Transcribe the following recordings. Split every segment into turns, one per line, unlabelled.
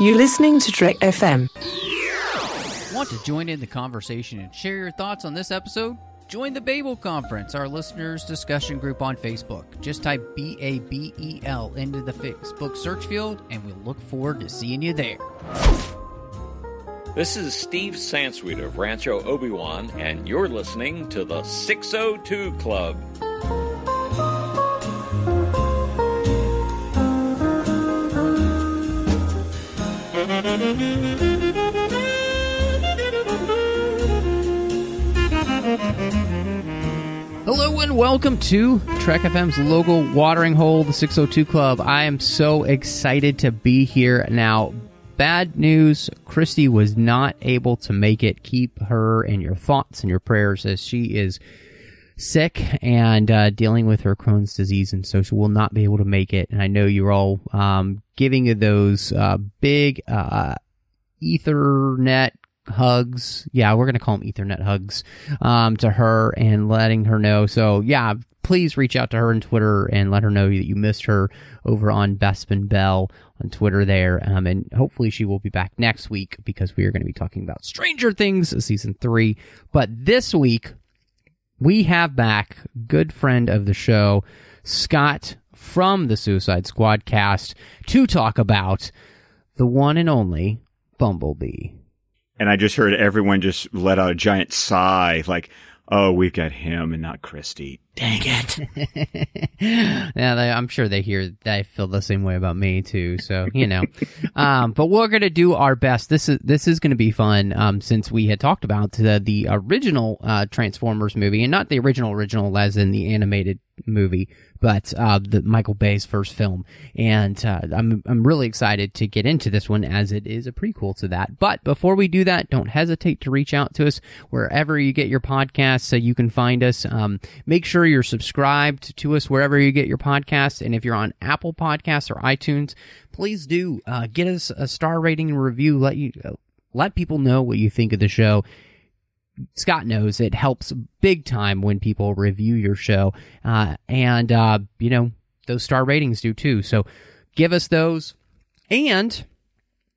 You're listening to Trek.fm.
Want to join in the conversation and share your thoughts on this episode? Join the Babel Conference, our listeners' discussion group on Facebook. Just type BABEL into the Facebook search field, and we'll look forward to seeing you there.
This is Steve Sansweet of Rancho Obi-Wan, and you're listening to the 602 Club.
Hello and welcome to Trek.fm's local watering hole, the 602 Club. I am so excited to be here. Now, bad news, Christy was not able to make it. Keep her in your thoughts and your prayers as she is sick and dealing with her Crohn's disease, and so she will not be able to make it. And I know you're all giving you those big Ethernet hugs. Yeah, we're going to call them Ethernet hugs to her and letting her know. So, yeah, please reach out to her on Twitter and let her know that you missed her over on Bespin Bell on Twitter there. And hopefully she will be back next week because we are going to be talking about Stranger Things Season 3. But this week, we have back good friend of the show, Scott from the Suicide Squad cast, to talk about the one and only Bumblebee.
And I just heard everyone just let out a giant sigh, like, oh, we've got him and not Christy. Dang it.
Yeah, I'm sure they feel the same way about me, too, so, you know. But we're going to do our best. This is going to be fun, since we had talked about the original Transformers movie, and not the original as in the animated movie, but the Michael Bay's first film. And I'm really excited to get into this one as it is a prequel to that. But before we do that, don't hesitate to reach out to us wherever you get your podcasts so you can find us. Make sure you're subscribed to us wherever you get your podcasts. And if you're on Apple Podcasts or iTunes, please do get us a star rating and review. Let people know what you think of the show. Scott knows it helps big time when people review your show. And you know, those star ratings do too. So give us those. And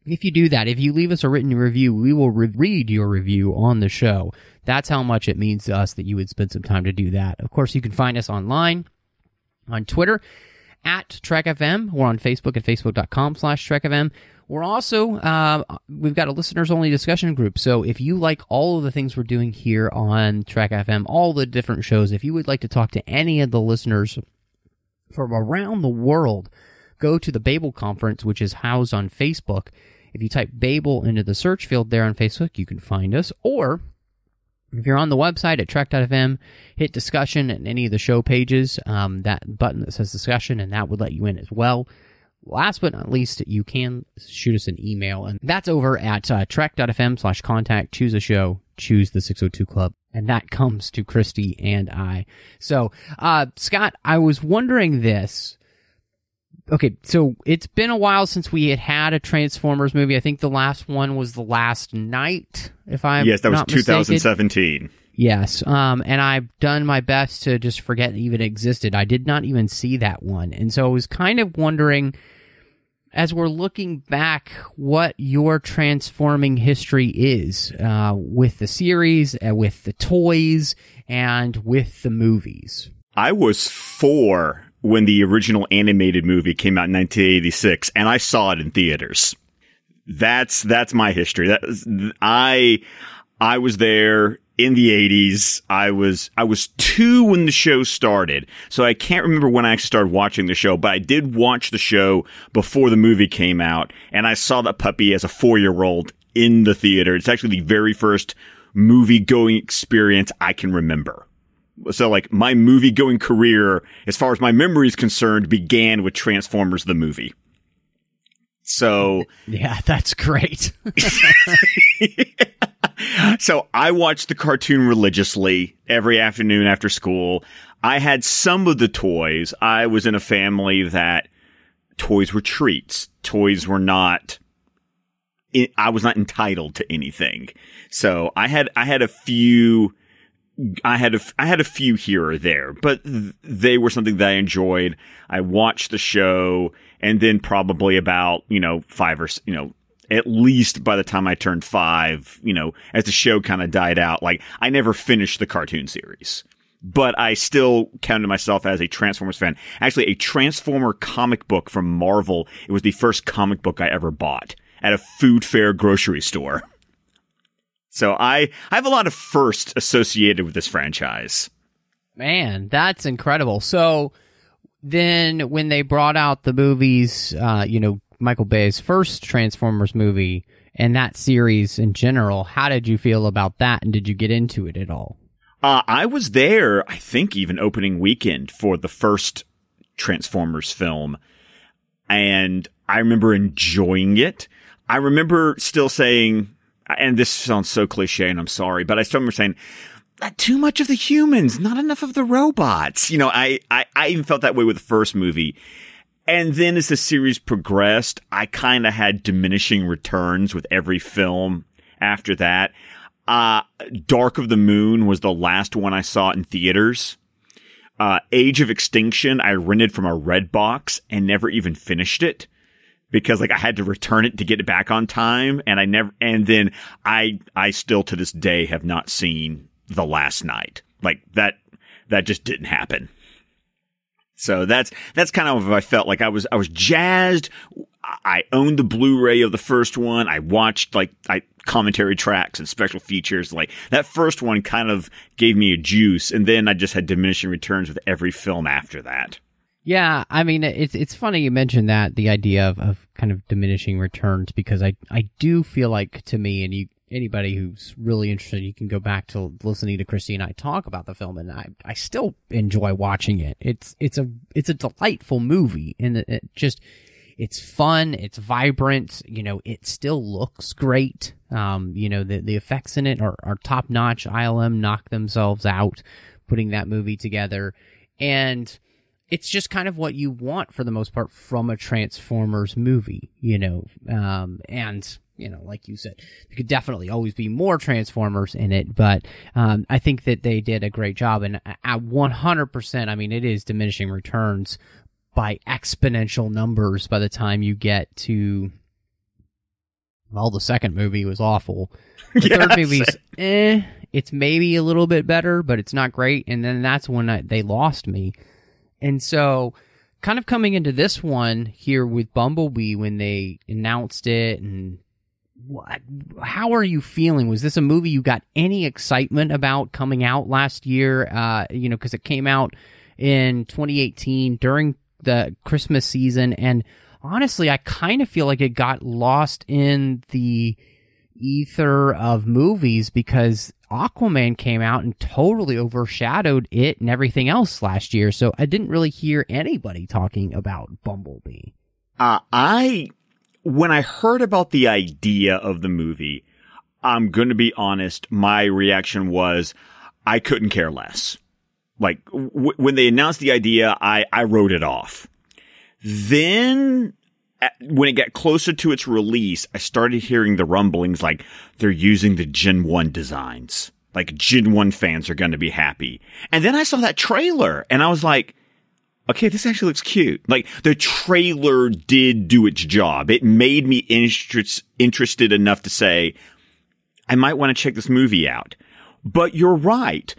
if you do that, if you leave us a written review, we will read your review on the show. That's how much it means to us that you would spend some time to do that. Of course, you can find us online on Twitter at Trek.fm. We're on Facebook at facebook.com/TrekFM. We're also, we've got a listeners-only discussion group, so if you like all of the things we're doing here on Trek.fm, all the different shows, if you would like to talk to any of the listeners from around the world, go to the Babel Conference, which is housed on Facebook. If you type Babel into the search field there on Facebook, you can find us, or if you're on the website at Trek.fm, hit discussion at any of the show pages, that button that says discussion, and that would let you in as well. Last but not least, you can shoot us an email, and that's over at Trek.fm/contact. Choose a show, choose the 602 Club, and that comes to Christy and I. So, Scott, I was wondering this. Okay, so it's been a while since we had a Transformers movie. I think the last one was The Last Night, if I'm
Yes, that was
not mistaken.
2017.
Yes, and I've done my best to just forget it even existed. I did not even see that one. And so I was kind of wondering, as we're looking back, what your transforming history is with the series, with the toys, and with the movies.
I was 4 when the original animated movie came out in 1986, and I saw it in theaters. That's my history. I was there in the 80s. I was 2 when the show started, so I can't remember when I actually started watching the show, but I did watch the show before the movie came out, and I saw that puppy as a 4-year-old in the theater. It's actually the very first movie-going experience I can remember. So, like, my movie-going career, as far as my memory is concerned, began with Transformers the movie. So...
Yeah, that's great.
So I watched the cartoon religiously every afternoon after school. I had some of the toys. I was in a family that toys were treats. Toys were not... I was not entitled to anything. So I had a few... I had a few here or there, but they were something that I enjoyed. I watched the show, and then probably about, 5 or, at least by the time I turned 5, as the show kind of died out, like I never finished the cartoon series, but I still counted myself as a Transformers fan. Actually, a Transformer comic book from Marvel. It was the first comic book I ever bought at a food fair grocery store. So I have a lot of firsts associated with this franchise.
Man, that's incredible. So then when they brought out the movies, Michael Bay's first Transformers movie and that series in general, how did you feel about that, and did you get into it at all?
I was there, I think, even opening weekend for the first Transformers film, and I remember enjoying it. I remember still saying, and this sounds so cliche, and I'm sorry, but I still remember saying, too much of the humans, not enough of the robots. I even felt that way with the first movie. And then as the series progressed, I kind of had diminishing returns with every film after that. Dark of the Moon was the last one I saw in theaters. Age of Extinction, I rented from a Redbox and never even finished it because I had to return it to get it back on time. And then I still to this day have not seen The Last Night. That just didn't happen. So that's kind of what I felt like. I was jazzed. I owned the Blu-ray of the first one. I watched commentary tracks and special features. That first one kind of gave me a juice, and then I just had diminishing returns with every film after that.
Yeah, I mean, it's funny you mentioned that, the idea of kind of diminishing returns, because I do feel like, to me, and anybody who's really interested, you can go back to listening to Christy and I talk about the film, and I still enjoy watching it. It's a delightful movie, and it's fun, it's vibrant, it still looks great. The effects in it are top notch. ILM knocked themselves out putting that movie together, and it's just kind of what you want for the most part from a Transformers movie, and like you said, there could definitely always be more Transformers in it, but I think that they did a great job, and at 100%, I mean, it is diminishing returns by exponential numbers by the time you get to, well, the second movie was awful. The third movie's it's maybe a little bit better, but it's not great, and then that's when they lost me. And so, kind of coming into this one here with Bumblebee, when they announced it, and how are you feeling? Was this a movie you got any excitement about coming out last year? Because it came out in 2018 during the Christmas season, and honestly, I kind of feel like it got lost in the ether of movies because Aquaman came out and totally overshadowed it and everything else last year. So I didn't really hear anybody talking about Bumblebee.
When I heard about the idea of the movie, I'm going to be honest, my reaction was I couldn't care less. When they announced the idea, I wrote it off. Then when it got closer to its release, I started hearing the rumblings they're using the Gen 1 designs. Gen 1 fans are going to be happy. And then I saw that trailer and I was like, okay, this actually looks cute. The trailer did do its job. It made me interested enough to say, I might want to check this movie out. But you're right.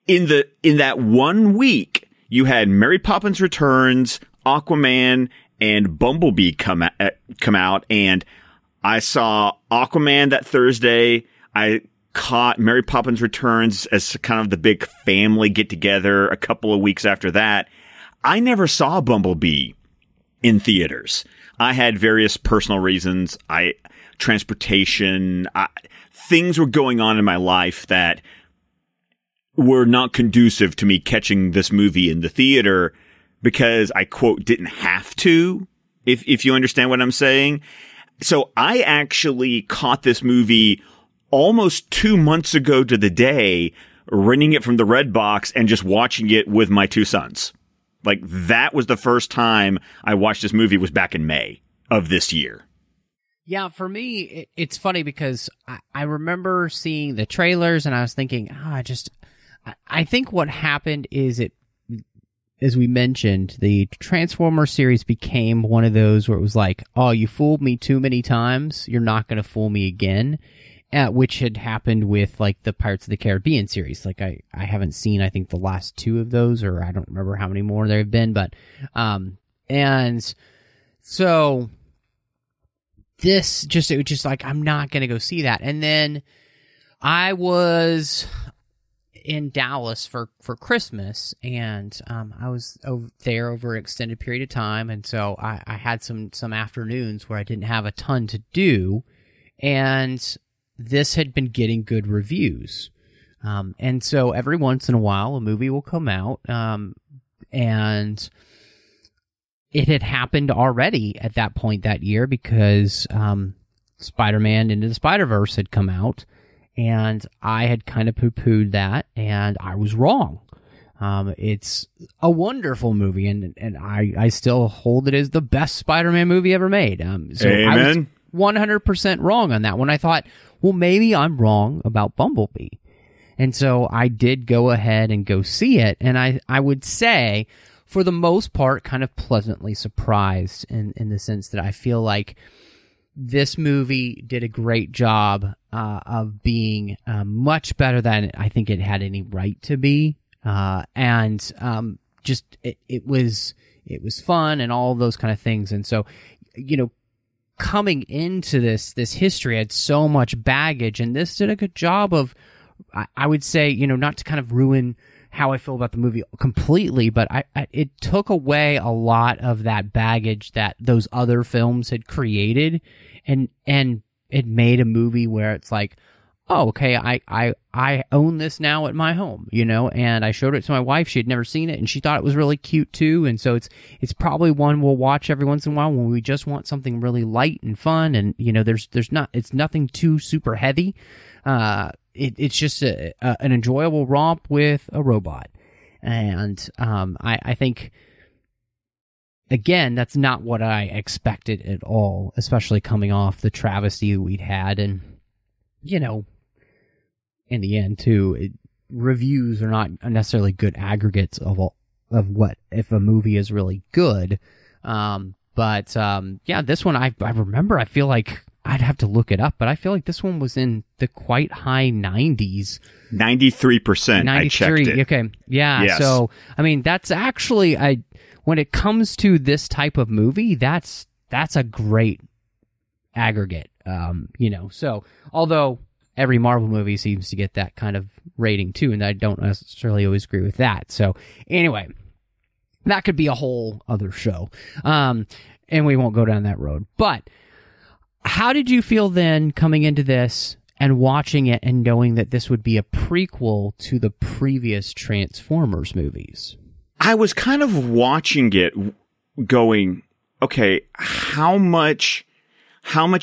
In that 1 week, you had Mary Poppins Returns, Aquaman, and Bumblebee come out, and I saw Aquaman that Thursday. I caught Mary Poppins Returns as kind of the big family get-together a couple of weeks after that. I never saw Bumblebee in theaters. I had various personal reasons. Transportation, things were going on in my life that were not conducive to me catching this movie in the theater because I, quote, didn't have to, if you understand what I'm saying. So I actually caught this movie almost 2 months ago to the day, renting it from the Redbox and just watching it with my 2 sons. That was the first time I watched this movie, was back in May of this year.
Yeah, for me, it's funny because I remember seeing the trailers and I was thinking, I think what happened is as we mentioned, the Transformers series became one of those where it was like, oh, you fooled me too many times, you're not going to fool me again, which had happened with, like, the Pirates of the Caribbean series. Like, I haven't seen, I think, the last 2 of those, or I don't remember how many more there have been, but, and so it was just like, I'm not going to go see that. And then I was in Dallas for Christmas, and I was there over an extended period of time, and so I had some afternoons where I didn't have a ton to do, and this had been getting good reviews. And so every once in a while, a movie will come out, and it had happened already at that point that year because Spider-Man Into the Spider-Verse had come out, and I had kind of poo-pooed that, and I was wrong. It's a wonderful movie, and I still hold it as the best Spider-Man movie ever made. So
Amen.
I was 100% wrong on that one. I thought, well, maybe I'm wrong about Bumblebee. And so I did go ahead and go see it, and I would say, for the most part, kind of pleasantly surprised in the sense that I feel like this movie did a great job of being much better than I think it had any right to be, and just it was fun and all of those kind of things. And so, coming into this history, I had so much baggage, and this did a good job of, I would say, not to kind of ruin how I feel about the movie completely, but it took away a lot of that baggage that those other films had created, and it made a movie where it's like, oh, okay, I own this now at my home, and I showed it to my wife. She had never seen it, and she thought it was really cute too, and so it's probably one we'll watch every once in a while when we just want something really light and fun, and it's nothing too super heavy. It's just an enjoyable romp with a robot. And I think, again, that's not what I expected at all, especially coming off the travesty we'd had. And, in the end, too, reviews are not necessarily good aggregates of what, if a movie is really good. But this one, I remember, I feel like, I'd have to look it up, but I feel like this one was in the quite high 90s.
93%. I checked it.
Okay. Yeah. Yes. So, I mean, that's actually, when it comes to this type of movie, that's a great aggregate. So, although every Marvel movie seems to get that kind of rating too, and I don't necessarily always agree with that. So, anyway, that could be a whole other show. And we won't go down that road. But how did you feel then coming into this and watching it and knowing that this would be a prequel to the previous Transformers movies?
I was kind of watching it going, okay, how much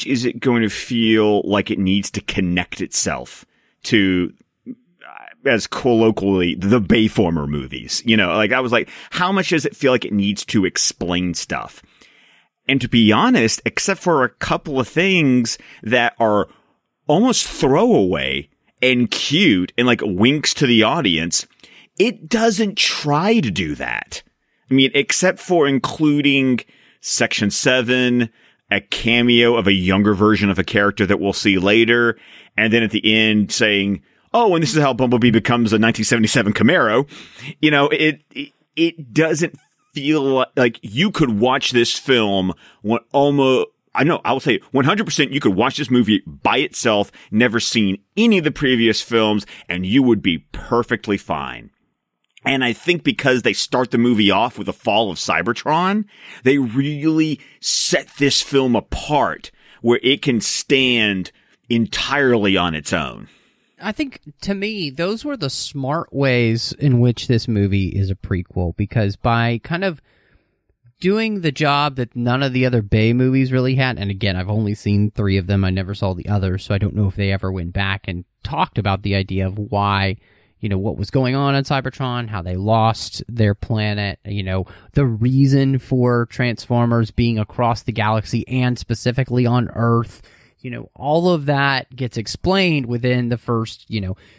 is it going to feel like it needs to connect itself to, as colloquially, the Bayformer movies? I was like, how much does it feel like it needs to explain stuff? And to be honest, except for a couple of things that are almost throwaway and cute and like winks to the audience, it doesn't try to do that. I mean, except for including Section 7, a cameo of a younger version of a character that we'll see later, and then at the end saying, oh, and this is how Bumblebee becomes a 1977 Camaro. It doesn't feel like you could watch this film I will say 100% you could watch this movie by itself, never seen any of the previous films, and you would be perfectly fine. And I think because they start the movie off with the fall of Cybertron, they really set this film apart where it can stand entirely on its own.
I think, to me, those were the smart ways in which this movie is a prequel, because by kind of doing the job that none of the other Bay movies really had, and again, I've only seen 3 of them, I never saw the others, so I don't know if they ever went back and talked about the idea of why, what was going on Cybertron, how they lost their planet, the reason for Transformers being across the galaxy and specifically on Earth. All of that gets explained within the first,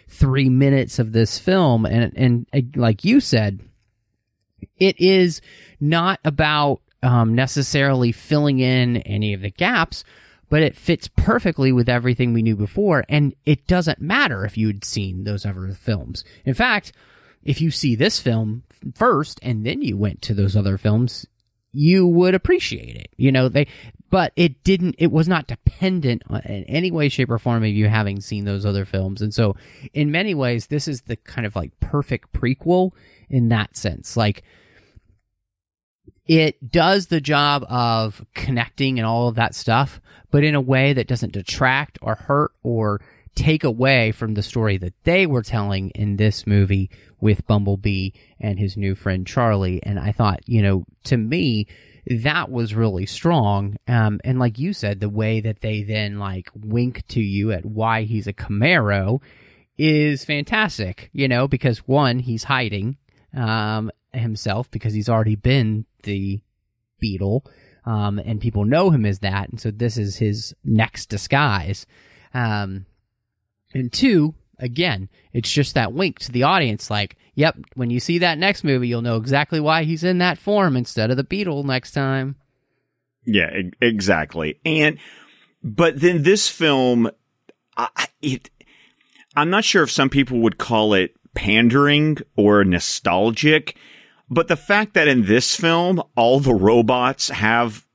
3 minutes of this film. And like you said, it is not about necessarily filling in any of the gaps, but it fits perfectly with everything we knew before, and it doesn't matter if you'd seen those other films. In fact, if you see this film first and then you went to those other films, you would appreciate it. But it was not dependent on, in any way, shape, or form of you having seen those other films. And so in many ways, this is the kind of like perfect prequel in that sense. Like, it does the job of connecting and all of that stuff, but in a way that doesn't detract or hurt or take away from the story that they were telling in this movie with Bumblebee and his new friend Charlie. And I thought, to me, that was really strong. And like you said, the way that they then like wink to you at why he's a Camaro is fantastic, because one, he's hiding himself because he's already been the Beetle, and people know him as that, and so this is his next disguise. And two, again, it's just that wink to the audience, like, yep, when you see that next movie, you'll know exactly why he's in that form instead of the Beetle next time.
Yeah, exactly. But then this film, I'm not sure if some people would call it pandering or nostalgic, but the fact that in this film, all the robots have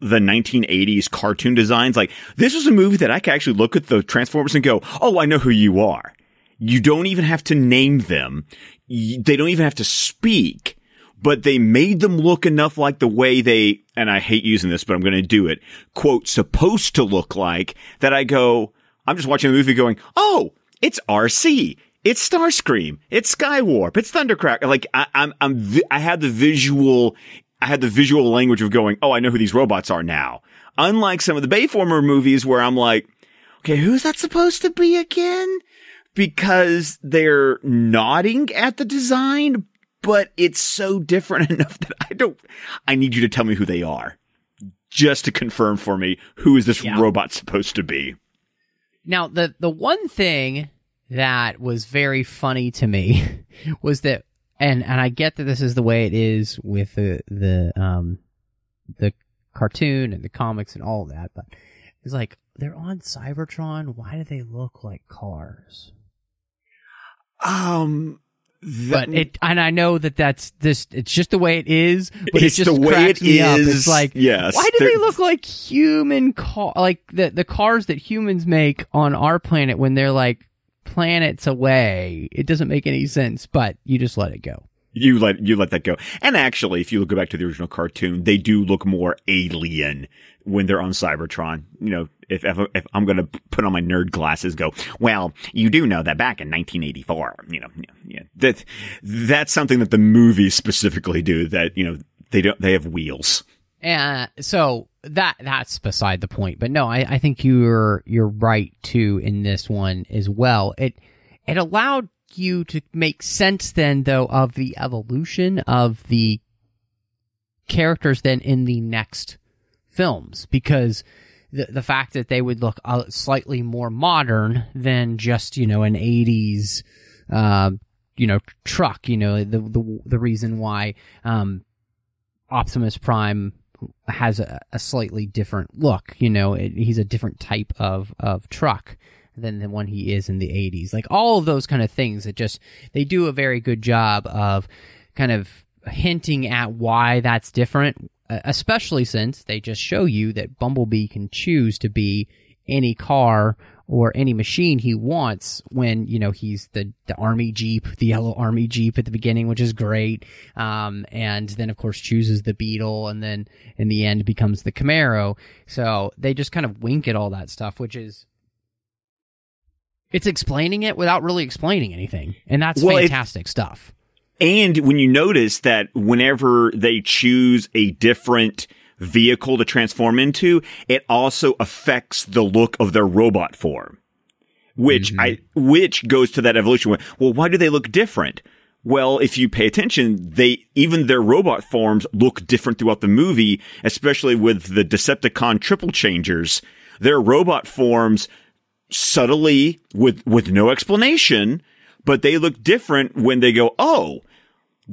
the 1980s cartoon designs, like, this was a movie that I could actually look at the Transformers and go, oh, I know who you are. You don't even have to name them. They don't even have to speak, but they made them look enough like the way they, and I hate using this, but I'm going to do it, quote, supposed to look like, that I go, I'm just watching the movie going, oh, it's RC. It's Starscream. It's Skywarp. It's Thundercracker. Like, I had the visual language of going, oh, I know who these robots are now. Unlike some of the Bayformer movies where I'm like, okay, who's that supposed to be again? Because they're nodding at the design, but it's so different enough that I need you to tell me who they are. Just to confirm for me, who is this robot supposed to be?
Now, the one thing that was very funny to me was that, and I get that this is the way it is with the cartoon and the comics and all of that, but it's like, they're on Cybertron. Why do they look like cars? But I know that's this. It's just the way it is. But it's just the way it is. It's like, yes, why do they look like human like the cars that humans make on our planet when they're like planets away? It doesn't make any sense. But you just let it go.
You let that go. And actually, if you look back to the original cartoon, they do look more alien when they're on Cybertron. If I'm going to put on my nerd glasses, go, well, you do know that back in 1984, that's something that the movies specifically do, that, they have wheels.
And so that's beside the point. But no, I think you're right too in this one as well. It allowed you to make sense then, though, of the evolution of the characters then in the next films, because the fact that they would look slightly more modern than just, an 80s, truck, the reason why, Optimus Prime has a slightly different look, he's a different type of truck than the one he is in the 80s. Like, all of those kind of things that they do a very good job of kind of hinting at why that's different, especially since they just show you that Bumblebee can choose to be any car or any machine he wants when, he's the army Jeep, the yellow army Jeep at the beginning, which is great. And then, of course, chooses the Beetle, and then in the end becomes the Camaro. So they just kind of wink at all that stuff, which is, it's explaining it without really explaining anything. And that's fantastic stuff.
And when you notice that whenever they choose a different vehicle to transform into, it also affects the look of their robot form, which goes to that evolution. Well, why do they look different? Well, if you pay attention, even their robot forms look different throughout the movie, especially with the Decepticon triple changers. Their robot forms subtly, with no explanation, but they look different when they go, oh,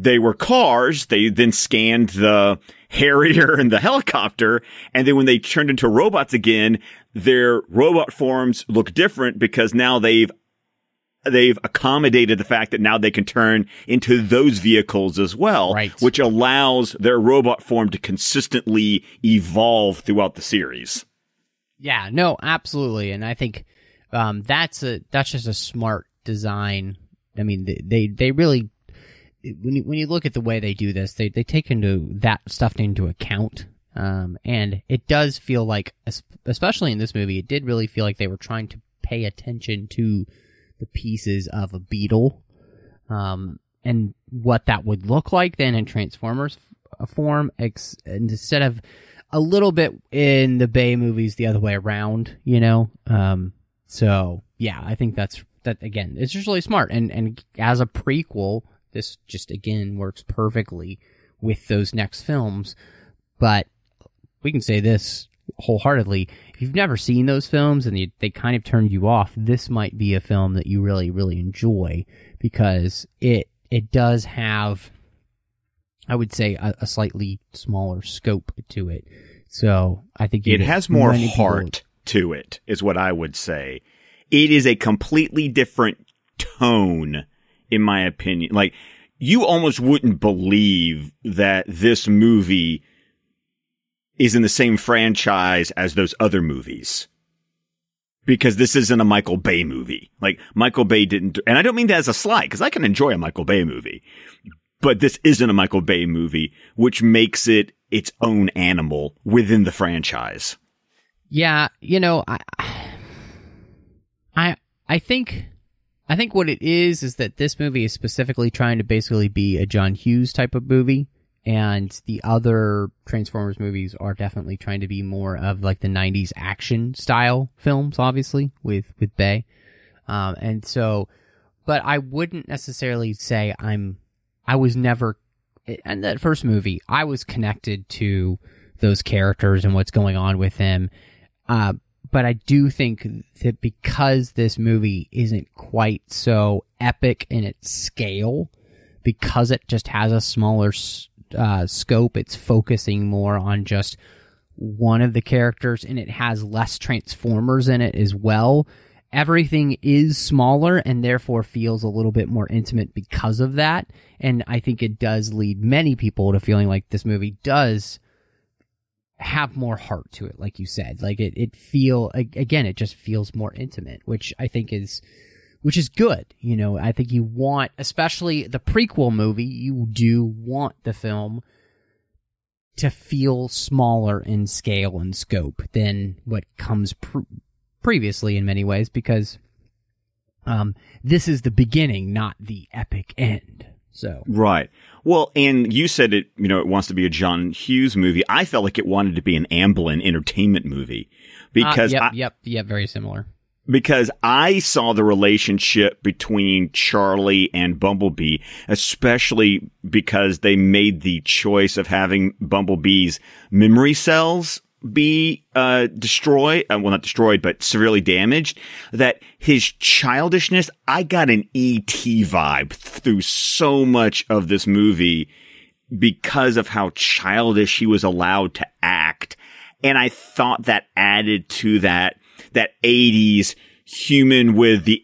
they were cars. They then scanned the Harrier and the helicopter. And then when they turned into robots again, their robot forms look different because now they've accommodated the fact that now they can turn into those vehicles as well,
right,
which allows their robot form to consistently evolve throughout the series.
Yeah, no, absolutely. And I think that's just a smart design. I mean, they really, when you look at the way they do this, they take that stuff into account. And it does feel like, especially in this movie, it did really feel like they were trying to pay attention to the pieces of a Beetle, and what that would look like then in Transformers form, instead of a little bit in the Bay movies the other way around, you know? So yeah, I think that again, it's just really smart. And as a prequel, this just again works perfectly with those next films. But we can say this wholeheartedly: if you've never seen those films and they kind of turned you off, this might be a film that you really, really enjoy, because it does have, I would say, a slightly smaller scope to it. So I think
it has more heart to it, is what I would say. It is a completely different tone, in my opinion. Like, you almost wouldn't believe that this movie is in the same franchise as those other movies, because this isn't a Michael Bay movie. Like, Michael Bay didn't, and I don't mean that as a slight, because I can enjoy a Michael Bay movie, but this isn't a Michael Bay movie, which makes it its own animal within the franchise.
Yeah, you know, I think what it is that this movie is specifically trying to basically be a John Hughes type of movie. And the other Transformers movies are definitely trying to be more of like the 90s action style films, obviously, with Bay. And so, but I wouldn't necessarily say I was never, in that first movie, I was connected to those characters and what's going on with them. But I do think that because this movie isn't quite so epic in its scale, because it just has a smaller scope, it's focusing more on just one of the characters, and it has less Transformers in it as well. Everything is smaller and therefore feels a little bit more intimate because of that. And I think it does lead many people to feeling like this movie does have more heart to it, like you said. Like it just feels more intimate, which I think is good. You know, I think you want, especially the prequel movie, you do want the film to feel smaller in scale and scope than what comes previously in many ways, because this is the beginning, not the epic end. So
right. Well, and you said it, you know, it wants to be a John Hughes movie. I felt like it wanted to be an Amblin entertainment movie, because
yep, very similar.
Because I saw the relationship between Charlie and Bumblebee, especially because they made the choice of having Bumblebee's memory cells be destroyed, well, not destroyed, but severely damaged, that his childishness, I got an E.T. vibe through so much of this movie because of how childish he was allowed to act. And I thought that added to that 80s human with the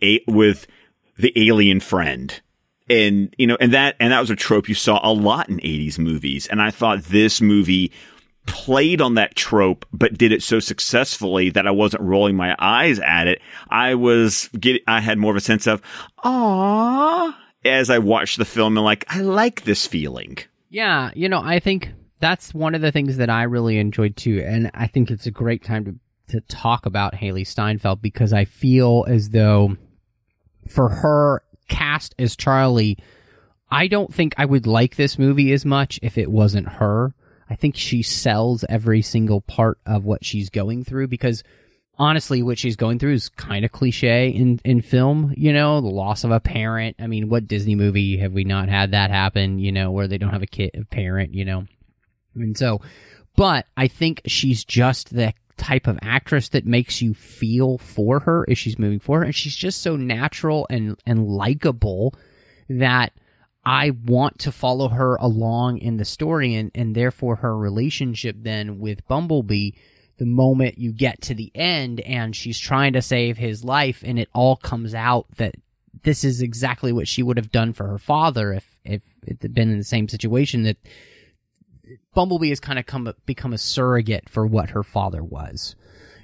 alien friend. And, you know, and that was a trope you saw a lot in 80s movies. And I thought this movie played on that trope, but did it so successfully that I wasn't rolling my eyes at it. I had more of a sense of, aww, as I watched the film, and like, I like this feeling.
Yeah. You know, I think that's one of the things that I really enjoyed too. And I think it's a great time to talk about Hailee Steinfeld, because I feel as though for her cast as Charlie, I don't think I would like this movie as much if it wasn't her. I think she sells every single part of what she's going through, because honestly, what she's going through is kind of cliche in film, you know, the loss of a parent. I mean, what Disney movie have we not had that happen, you know, where they don't have a parent, you know? And so, but I think she's just the type of actress that makes you feel for her as she's moving forward. And she's just so natural and likable that I want to follow her along in the story, and therefore her relationship then with Bumblebee, the moment you get to the end and she's trying to save his life and it all comes out that this is exactly what she would have done for her father if it had been in the same situation, that Bumblebee has kind of become a surrogate for what her father was.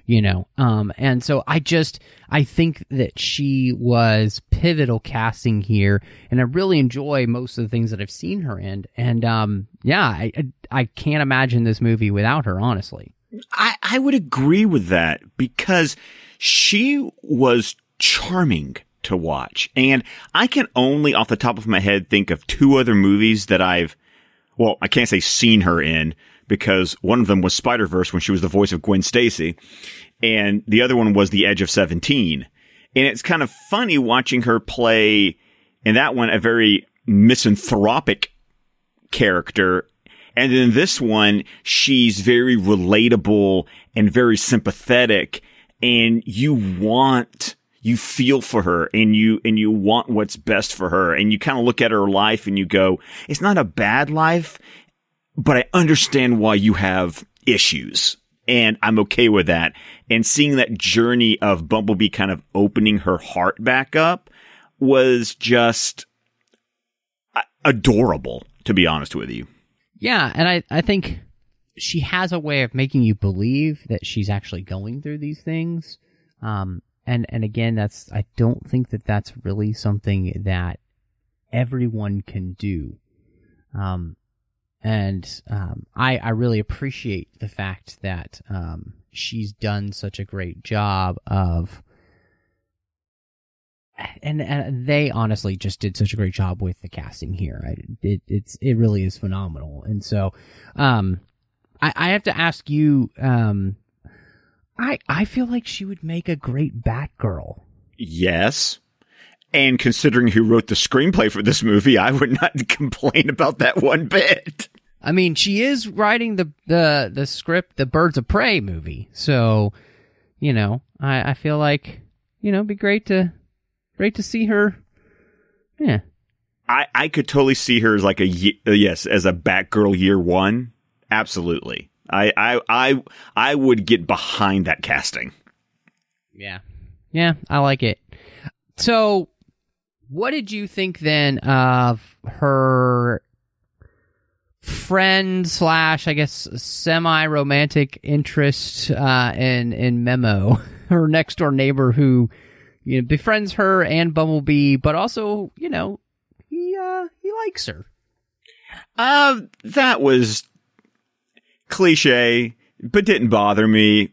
And so I think that she was pivotal casting here, and I really enjoy most of the things that I've seen her in. And, I can't imagine this movie without her, honestly.
I would agree with that, because she was charming to watch. And I can only off the top of my head think of 2 other movies that I can't say seen her in, because one of them was Spider-Verse when she was the voice of Gwen Stacy, and the other one was The Edge of 17. And it's kind of funny watching her play in that one a very misanthropic character. And in this one, she's very relatable and very sympathetic, and you feel for her, and you want what's best for her. And you kind of look at her life and you go, it's not a bad life, but I understand why you have issues, and I'm okay with that. And seeing that journey of Bumblebee kind of opening her heart back up was just adorable, to be honest with you.
Yeah, and I think she has a way of making you believe that she's actually going through these things. And again, I don't think that that's really something that everyone can do. I really appreciate the fact that she's done such a great job of, and they honestly just did such a great job with the casting here. It really is phenomenal. And so, I have to ask you, I feel like she would make a great Batgirl. Yes.
And considering who wrote the screenplay for this movie, I would not complain about that one bit.
I mean, she is writing the script, the Birds of Prey movie. So, I feel like, it'd be great to see her. Yeah.
I could totally see her as like as a Batgirl year 1. Absolutely. I would get behind that casting.
Yeah. Yeah, I like it. So, what did you think then of her friend / I guess semi-romantic interest in Memo, her next door neighbor who befriends her and Bumblebee, but also he likes her.
That was cliche, but didn't bother me.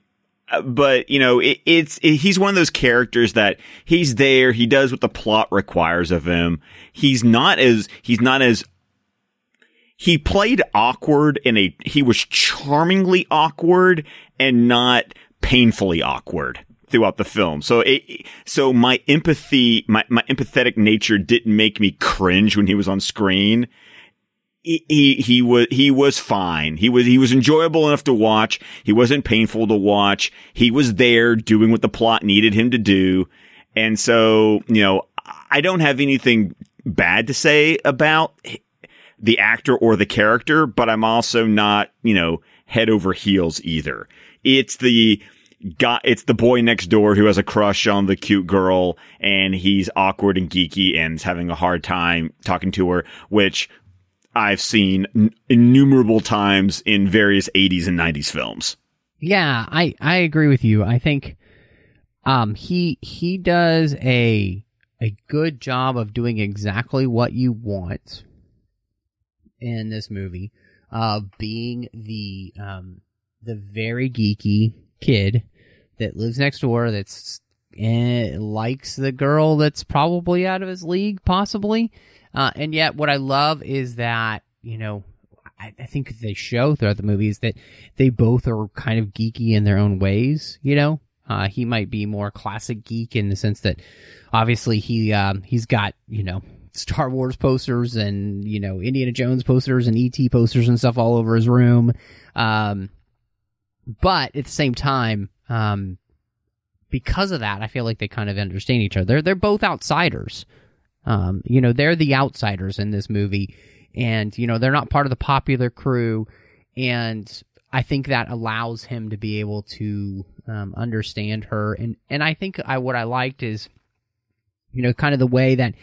But he's one of those characters that he's there. He does what the plot requires of him. He played awkward he was charmingly awkward and not painfully awkward throughout the film. So my empathy, my empathetic nature didn't make me cringe when he was on screen. He was fine. He was enjoyable enough to watch. He wasn't painful to watch. He was there doing what the plot needed him to do. And so, I don't have anything bad to say about the actor or the character, but I'm also not, head over heels either. It's the boy next door who has a crush on the cute girl, and he's awkward and geeky and is having a hard time talking to her, which I've seen innumerable times in various 80s and 90s films.
Yeah, I agree with you. I think he does a good job of doing exactly what you want in this movie, being the very geeky kid that lives next door, that's likes the girl that's probably out of his league, possibly. And yet what I love is that, I think they show throughout the movie is that they both are kind of geeky in their own ways, He might be more classic geek in the sense that obviously he's got, Star Wars posters and, Indiana Jones posters and E.T. posters and stuff all over his room. But at the same time, because of that, I feel like they kind of understand each other. They're both outsiders. They're the outsiders in this movie, and, they're not part of the popular crew, and I think that allows him to be able to understand her. And I think what I liked is, kind of the way that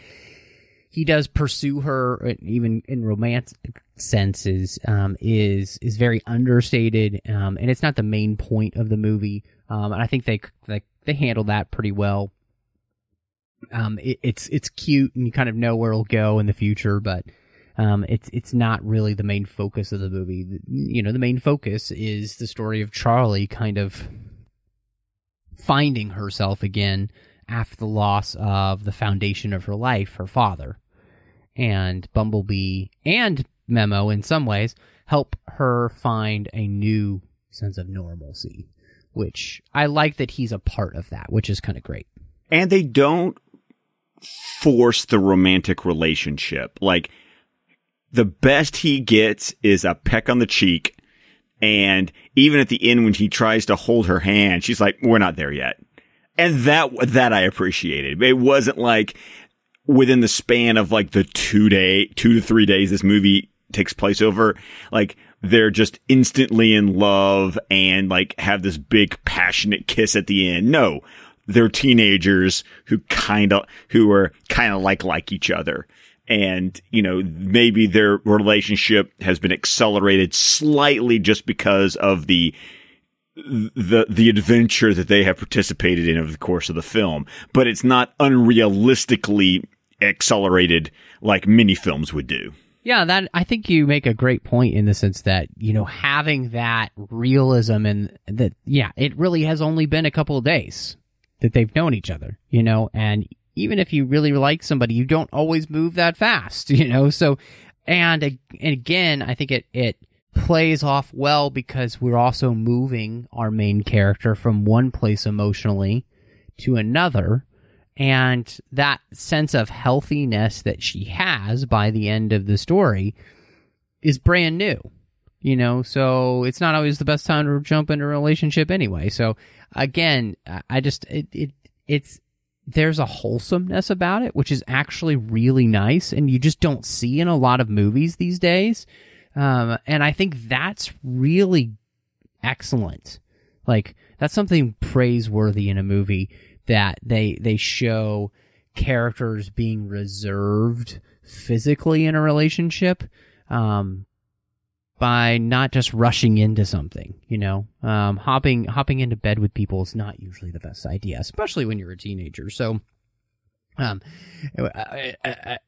he does pursue her, even in romantic senses, is very understated, and it's not the main point of the movie. And I think they handle that pretty well. It's cute, and you kind of know where it'll go in the future, but it's not really the main focus of the movie. The main focus is the story of Charlie kind of finding herself again after the loss of the foundation of her life, her father. And Bumblebee and Memo, in some ways, help her find a new sense of normalcy, which I like that he's a part of that, which is kind of great.
And they don't force the romantic relationship. Like, the best he gets is a peck on the cheek, and even at the end when he tries to hold her hand, she's like, we're not there yet. And that I appreciated. It wasn't like within the span of like the 2 to 3 days this movie takes place over, like they're just instantly in love and like have this big passionate kiss at the end. No, they're teenagers who are kind of like each other. And, maybe their relationship has been accelerated slightly just because of the adventure that they have participated in over the course of the film. But it's not unrealistically accelerated like mini films would do.
Yeah, that I think you make a great point in the sense that, having that realism and that, it really has only been a couple of days that they've known each other, and even if you really like somebody, you don't always move that fast, so, and again, I think it plays off well because we're also moving our main character from one place emotionally to another. And that sense of healthiness that she has by the end of the story is brand new, so it's not always the best time to jump into a relationship anyway. So again, there's a wholesomeness about it, which is actually really nice. And you just don't see in a lot of movies these days. And I think that's really excellent. Like, that's something praiseworthy in a movie, that they show characters being reserved physically in a relationship, by not just rushing into something, hopping into bed with people is not usually the best idea, especially when you're a teenager. So,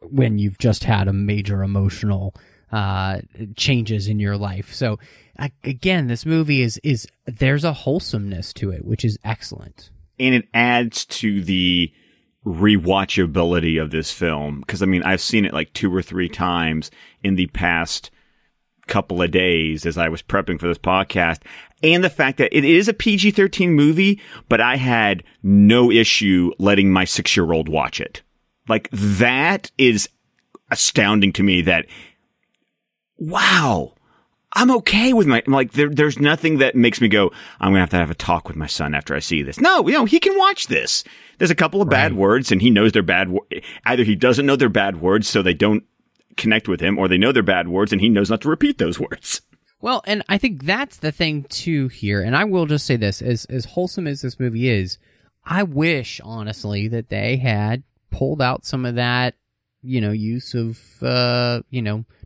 when you've just had a major emotional changes in your life. So again, this movie is there's a wholesomeness to it, which is excellent.
And it adds to the rewatchability of this film. Because, I've seen it like 2 or 3 times in the past couple of days as I was prepping for this podcast. And the fact that it is a PG-13 movie, but I had no issue letting my 6-year-old watch it. Like, that is astounding to me that, wow, I'm okay with there's nothing that makes me go, I'm going to have a talk with my son after I see this. No, he can watch this. There's a couple of bad words, and he knows they're bad. Either he doesn't know they're bad words, so they don't connect with him, or they know they're bad words, and he knows not to repeat those words.
Well, and I think that's the thing, too, here. And I will just say this, as wholesome as this movie is, I wish, honestly, that they had pulled out some of that, use of,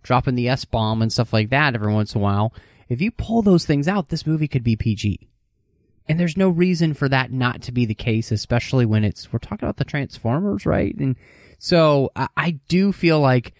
dropping the S-bomb and stuff like that every once in a while. If you pull those things out, this movie could be PG. And there's no reason for that not to be the case, especially when we're talking about the Transformers, right? And so I do feel like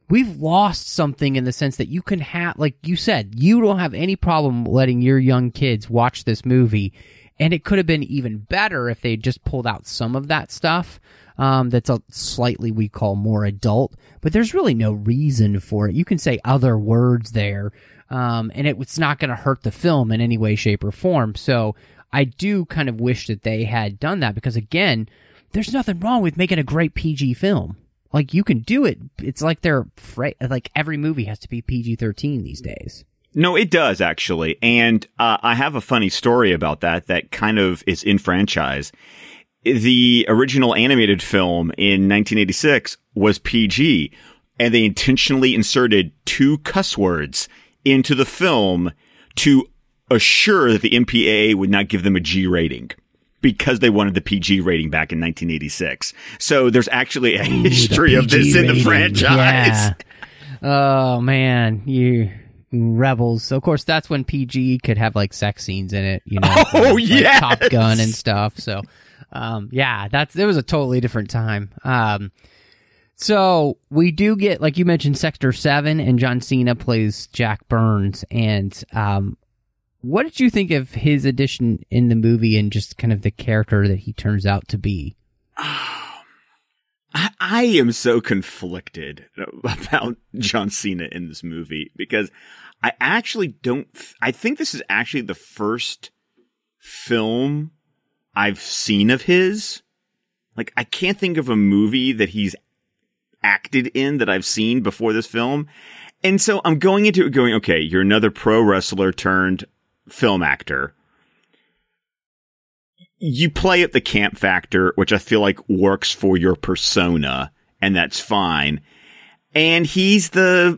we've lost something in the sense that you can have, like you said, you don't have any problem letting your young kids watch this movie. And it could have been even better if they just pulled out some of that stuff. That's a slightly, we call more adult, but there's really no reason for it. You can say other words there, and it's not going to hurt the film in any way, shape, or form. So I do kind of wish that they had done that, because again, there's nothing wrong with making a great PG film. Like, you can do it. It's like like every movie has to be PG-13 these days.
No, it does, actually. And I have a funny story about that kind of is in franchise. the original animated film in 1986 was PG, and they intentionally inserted 2 cuss words into the film to assure that the MPAA would not give them a G rating, because they wanted the PG rating back in 1986. So there's actually a history of this in the franchise.
Yeah. Oh, man. You rebels. Of course, that's when PG could have, like, sex scenes in it, you know.
Oh,
like,
yes!
Top Gun and stuff. So, yeah, it was a totally different time. So we do get, like you mentioned, Sector 7, and John Cena plays Jack Burns. And what did you think of his addition in the movie and just kind of the character that he turns out to be?
I am so conflicted about John Cena in this movie, because I actually I think this is actually the first film I've seen of his. Like, I can't think of a movie that he's acted in that I've seen before this film. And so I'm going into it going, okay, you're another pro wrestler turned film actor. You play up the camp factor, which I feel like works for your persona, and that's fine. And he's I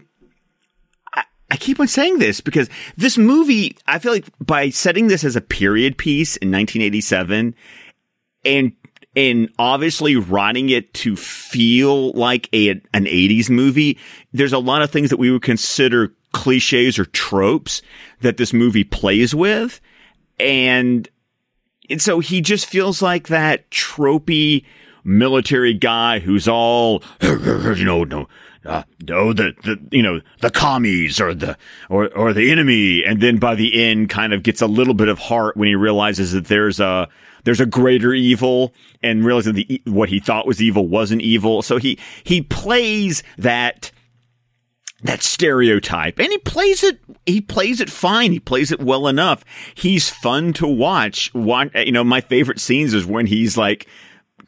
keep on saying this because this movie, I feel like by setting this as a period piece in 1987 and obviously writing it to feel like an 80s movie, there's a lot of things that we would consider cliches or tropes that this movie plays with. And so he just feels like that tropey military guy who's all, the commies or the enemy. And then by the end kind of gets a little bit of heart when he realizes that there's a greater evil, and realizing what he thought was evil wasn't evil. So he plays that stereotype, and he plays it fine. He plays it well enough. He's fun to watch. My favorite scenes is when he's like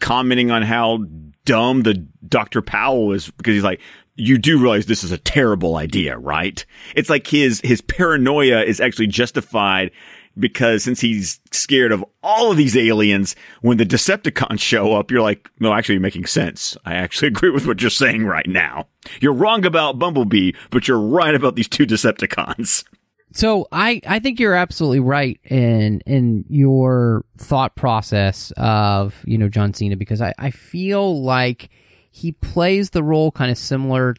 commenting on how dumb the Dr. Powell is, because he's like, you do realize this is a terrible idea, right? It's like his paranoia is actually justified, because since he's scared of all of these aliens, when the Decepticons show up, you're like, no, actually you're making sense. I actually agree with what you're saying right now. You're wrong about Bumblebee, but you're right about these 2 Decepticons.
So I think you're absolutely right in your thought process of, John Cena, because I feel like he plays the role kind of similar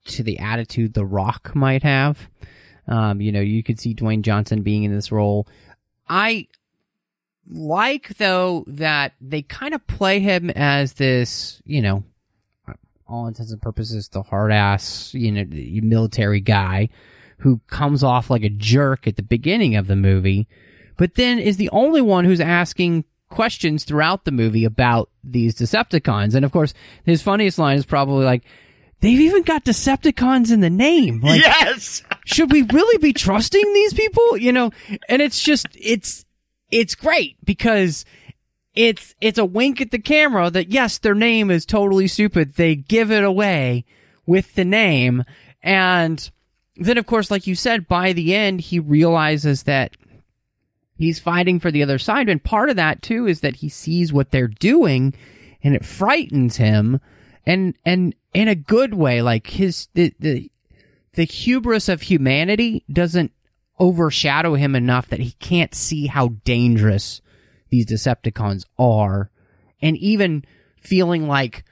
to the attitude The Rock might have. You could see Dwayne Johnson being in this role. I like, though, that they kind of play him as this, all intents and purposes, the hard-ass, military guy who comes off like a jerk at the beginning of the movie, but then is the only one who's asking questions throughout the movie about these Decepticons. And, of course, his funniest line is probably like, they've even got Decepticons in the name. Like,
yes!
Should we really be trusting these people? And it's just, it's great, because it's a wink at the camera that, yes, their name is totally stupid. They give it away with the name. And then, of course, like you said, by the end, he realizes that he's fighting for the other side. And part of that, too, is that he sees what they're doing, and it frightens him. And in a good way, like the hubris of humanity doesn't overshadow him enough that he can't see how dangerous these Decepticons are. And even feeling like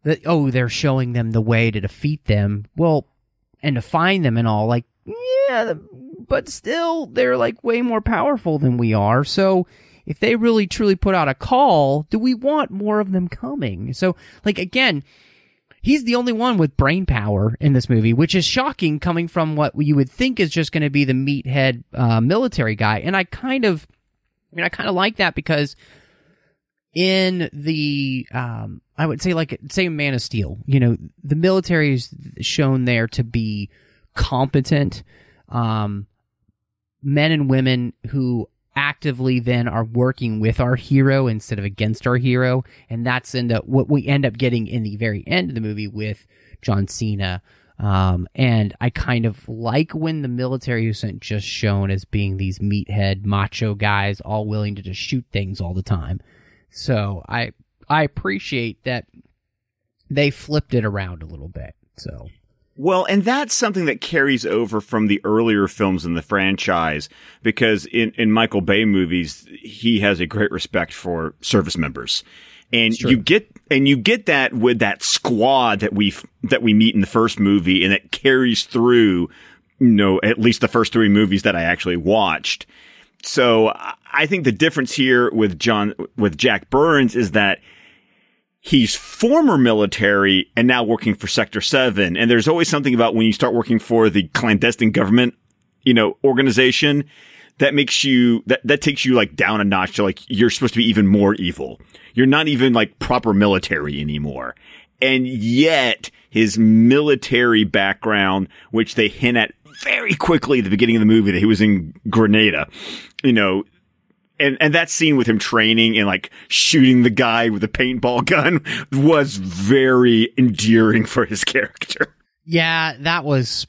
that, they're showing them the way to defeat them. Well, and to find them and all, like, yeah, but still, they're like way more powerful than we are. So if they really truly put out a call, do we want more of them coming? So, like, again, he's the only one with brain power in this movie, which is shocking coming from what you would think is just going to be the meathead military guy. And I kind of like that, because in the, I would say, like, say Man of Steel, the military is shown there to be competent men and women who actively then are working with our hero instead of against our hero. And that's what we end up getting in the very end of the movie with John Cena. And I kind of like when the military isn't just shown as being these meathead macho guys all willing to just shoot things all the time. So I appreciate that they flipped it around a little bit. So.
Well, and that's something that carries over from the earlier films in the franchise, because in Michael Bay movies, he has a great respect for service members. And you get that with that squad that we meet in the first movie, and it carries through, at least the first 3 movies that I actually watched. So I think the difference here with Jack Burns is that he's former military and now working for Sector 7. And there's always something about when you start working for the clandestine government, organization that makes you, that takes you like down a notch to like, you're supposed to be even more evil. You're not even like proper military anymore. And yet his military background, which they hint at very quickly at the beginning of the movie that he was in Grenada, and that scene with him training and like shooting the guy with a paintball gun was very endearing for his character.
Yeah, that was,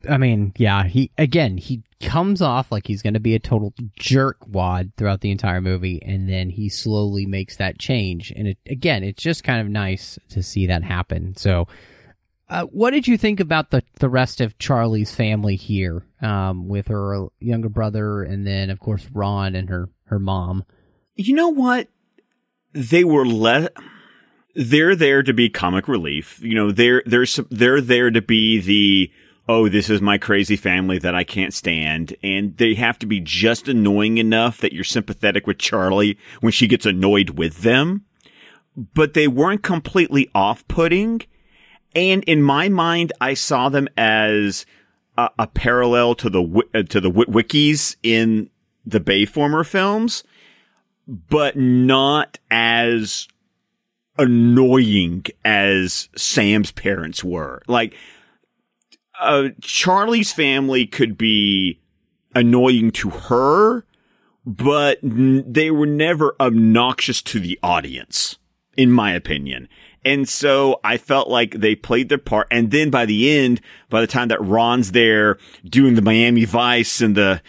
he comes off like he's going to be a total jerkwad throughout the entire movie, and then he slowly makes that change. And it's just kind of nice to see that happen. So, what did you think about the rest of Charlie's family here, with her younger brother and then, of course, Ron and her mom?
You know what? They're there to be comic relief. They're there to be the, oh, this is my crazy family that I can't stand. And they have to be just annoying enough that you're sympathetic with Charlie when she gets annoyed with them. But they weren't completely off-putting. And in my mind, I saw them as a parallel to the Witwickies in the Bayformer films, but not as annoying as Sam's parents were. Like, Charlie's family could be annoying to her, but they were never obnoxious to the audience, in my opinion. And so I felt like they played their part. And then by the end, by the time that Ron's there doing the Miami Vice in the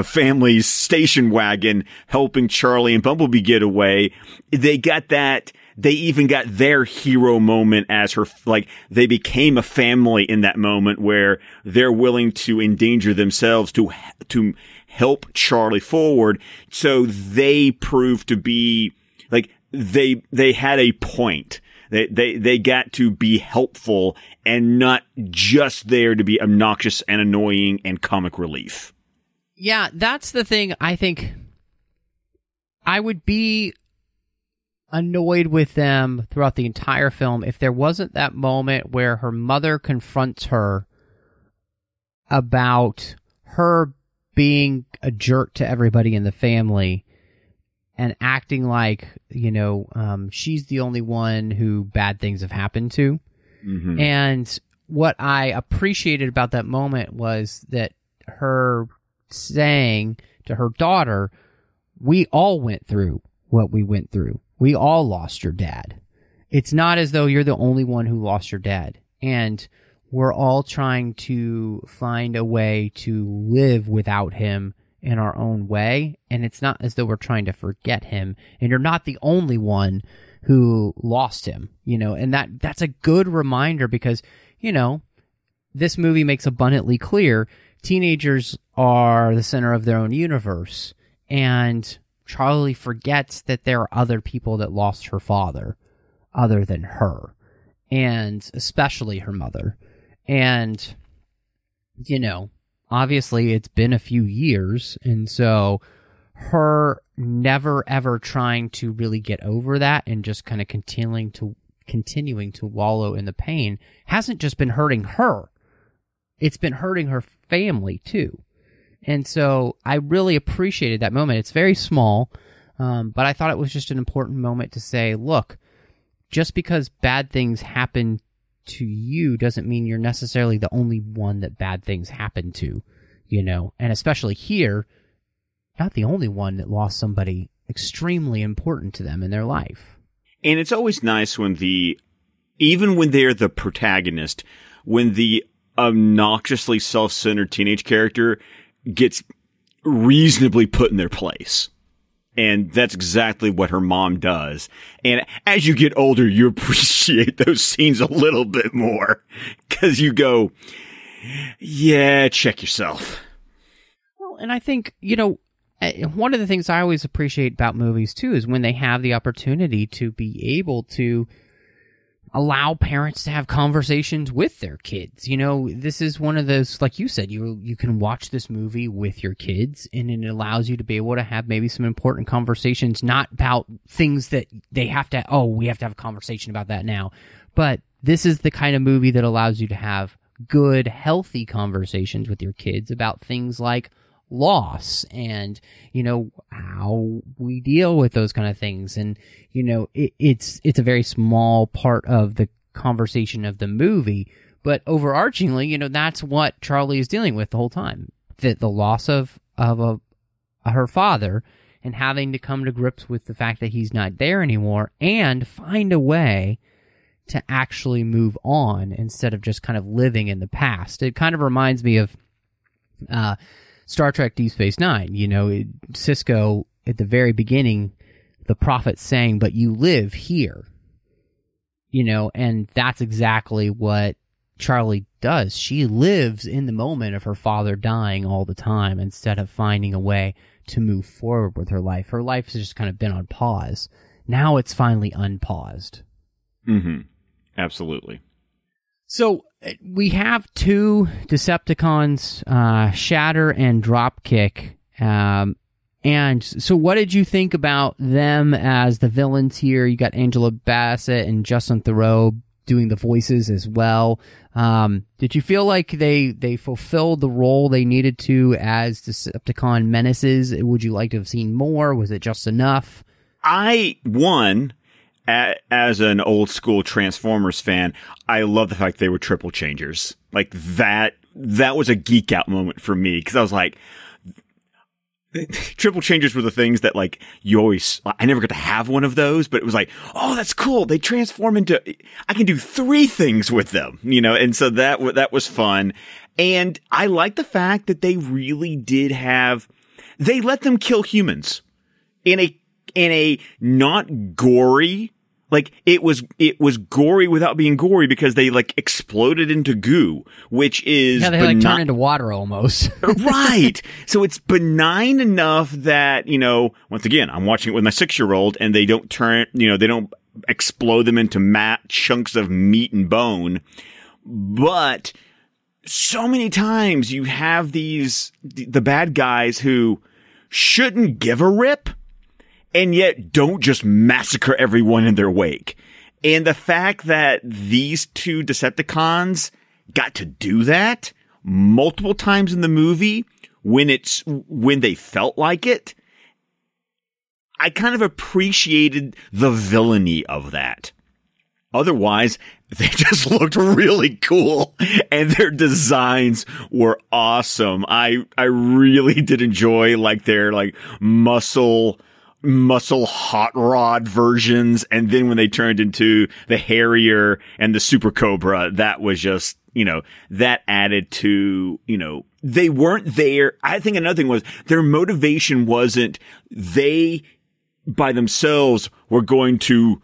family's station wagon, helping Charlie and Bumblebee get away, they even got their hero moment as they became a family in that moment where they're willing to endanger themselves to help Charlie forward. So they proved to be like, they had a point. They got to be helpful and not just there to be obnoxious and annoying and comic relief.
Yeah, that's the thing. I think I would be annoyed with them throughout the entire film if there wasn't that moment where her mother confronts her about her being a jerk to everybody in the family and acting like, she's the only one who bad things have happened to. Mm-hmm. And what I appreciated about that moment was that her saying to her daughter, we all went through what we went through. We all lost your dad. It's not as though you're the only one who lost your dad. And we're all trying to find a way to live without him in our own way, and it's not as though we're trying to forget him, and you're not the only one who lost him, and that's a good reminder because, this movie makes abundantly clear teenagers are the center of their own universe, and Charlie forgets that there are other people that lost her father other than her, and especially her mother, and, obviously, it's been a few years, and so her never ever trying to really get over that and just kind of continuing to wallow in the pain hasn't just been hurting her. It's been hurting her family, too. And so I really appreciated that moment. It's very small, but I thought it was just an important moment to say, look, just because bad things happen to you doesn't mean you're necessarily the only one that bad things happen to, and especially here, not the only one that lost somebody extremely important to them in their life.
And it's always nice when even when they're the protagonist, when the obnoxiously self-centered teenage character gets reasonably put in their place. And that's exactly what her mom does. And as you get older, you appreciate those scenes a little bit more. 'Cause you go, yeah, check yourself.
Well, and I think, one of the things I always appreciate about movies, too, is when they have the opportunity to be able to allow parents to have conversations with their kids. This is one of those, like you said, you can watch this movie with your kids, and it allows you to be able to have maybe some important conversations, not about things that they have to, we have to have a conversation about that now. But this is the kind of movie that allows you to have good, healthy conversations with your kids about things like loss and, how we deal with those kind of things. And, it's a very small part of the conversation of the movie, but overarchingly, that's what Charlie is dealing with the whole time. The loss of her father and having to come to grips with the fact that he's not there anymore and find a way to actually move on instead of just kind of living in the past. It kind of reminds me of Star Trek Deep Space Nine. Sisko, at the very beginning, the prophet saying, but you live here. And that's exactly what Charlie does. She lives in the moment of her father dying all the time instead of finding a way to move forward with her life. Her life has just kind of been on pause. Now it's finally unpaused.
Mm-hmm. Absolutely.
So we have two Decepticons, Shatter and Dropkick. And so what did you think about them as the villains here? You got Angela Bassett and Justin Theroux doing the voices as well. Did you feel like they fulfilled the role they needed to as Decepticon menaces? Would you like to have seen more? Was it just enough?
As an old school Transformers fan, I love the fact they were triple changers. Like that was a geek out moment for me, because I was like, triple changers were the things that like I never got to have one of those, but it was like, oh, that's cool. They transform into, I can do 3 things with them, and so that was fun. And I like the fact that they really did they let them kill humans in a not gory, like it was gory without being gory, because they like exploded into goo, which is
they turn into water almost.
Right. So it's benign enough that, once again, I'm watching it with my 6-year-old, and they don't they don't explode them into chunks of meat and bone. But so many times you have the bad guys who shouldn't give a rip, and yet don't just massacre everyone in their wake. And the fact that these two Decepticons got to do that multiple times in the movie when they felt like it, I kind of appreciated the villainy of that. Otherwise, they just looked really cool, and their designs were awesome. I really did enjoy like their like muscle hot rod versions, and then when they turned into the Harrier and the Super Cobra, that was just, that added to, they weren't there. I think another thing was their motivation wasn't they by themselves were going to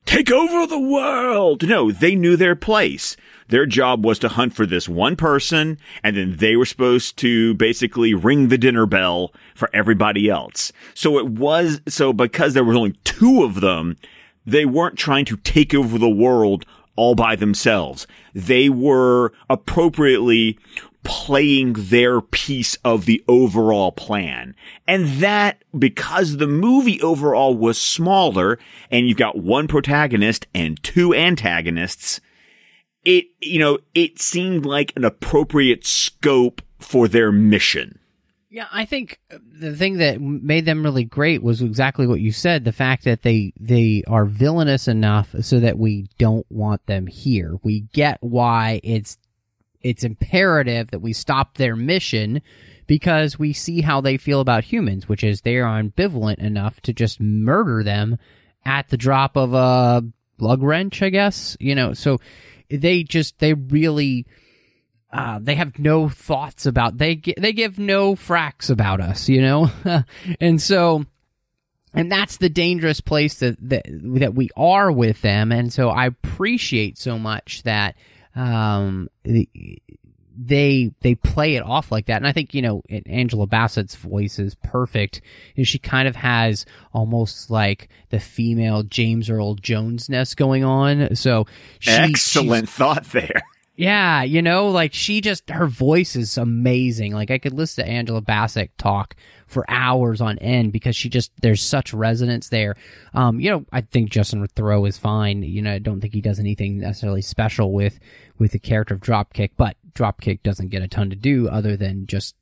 take over the world. No, they knew their place. Their job was to hunt for this one person, and then they were supposed to basically ring the dinner bell for everybody else. So because there were only 2 of them, they weren't trying to take over the world all by themselves. They were appropriately playing their piece of the overall plan. And that, because the movie overall was smaller, and you've got 1 protagonist and 2 antagonists, it seemed like an appropriate scope for their mission.
Yeah, I think the thing that made them really great was exactly what you said, the fact that they are villainous enough so that we don't want them here. We get why it's imperative that we stop their mission, because we see how they feel about humans, which is they are ambivalent enough to just murder them at the drop of a lug wrench, I guess. So they really they have no thoughts about, they give no fracks about us, and so And that's the dangerous place that we are with them. And so I appreciate so much that they play it off like that. And I think, Angela Bassett's voice is perfect. She kind of has almost like the female James Earl Jones-ness going on. So
excellent thought there.
Yeah, her voice is amazing. Like, I could listen to Angela Bassett talk for hours on end because there's such resonance there. I think Justin Theroux is fine. I don't think he does anything necessarily special with the character of Dropkick, but Dropkick doesn't get a ton to do other than just,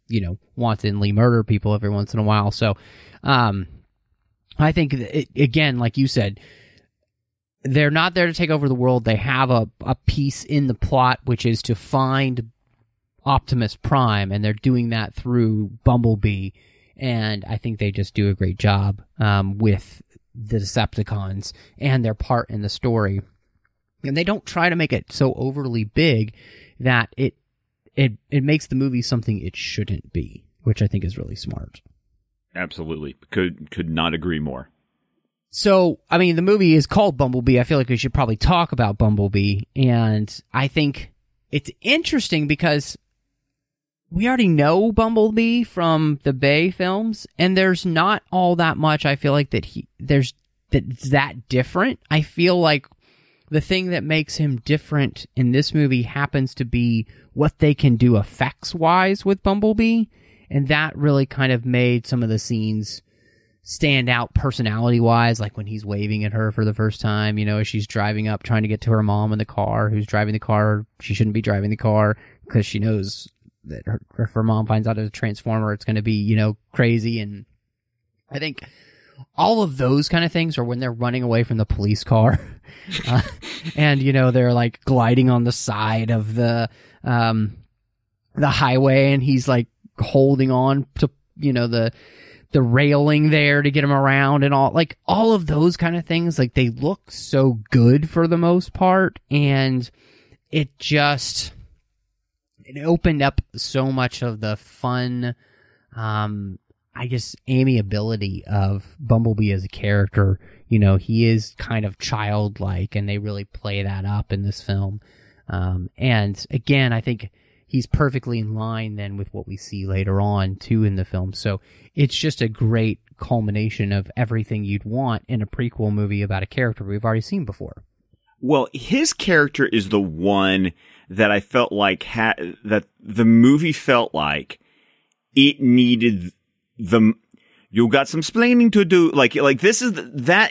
wantonly murder people every once in a while. So, I think, again, like you said, they're not there to take over the world. They have a piece in the plot, which is to find Optimus Prime, and they're doing that through Bumblebee. And I think they just do a great job with the Decepticons and their part in the story. And they don't try to make it so overly big that it makes the movie something it shouldn't be, which I think is really smart.
Absolutely. Could not agree more.
So, I mean, the movie is called Bumblebee. I feel like we should probably talk about Bumblebee. And I think it's interesting because we already know Bumblebee from the Bay films, and there's not all that much, I feel like, that's that different. I feel like the thing that makes him different in this movie happens to be what they can do effects-wise with Bumblebee, and that really kind of made some of the scenes stand out personality-wise, like when he's waving at her for the first time, as she's driving up trying to get to her mom in the car, who's driving the car. She shouldn't be driving the car because she knows that if her mom finds out it's a Transformer, it's going to be, crazy. And I think all of those kind of things are when they're running away from the police car and, they're like gliding on the side of the highway, and he's like holding on to, the railing there to get him around, and all of those kind of things. Like, they look so good for the most part, and it opened up so much of the fun, amiability of Bumblebee as a character. He is kind of childlike, and they really play that up in this film. And again, I think he's perfectly in line then with what we see later on too in the film. So it's just a great culmination of everything you'd want in a prequel movie about a character we've already seen before.
Well, his character is the one that I felt like that the movie felt like it needed you got some splaining to do. Like this is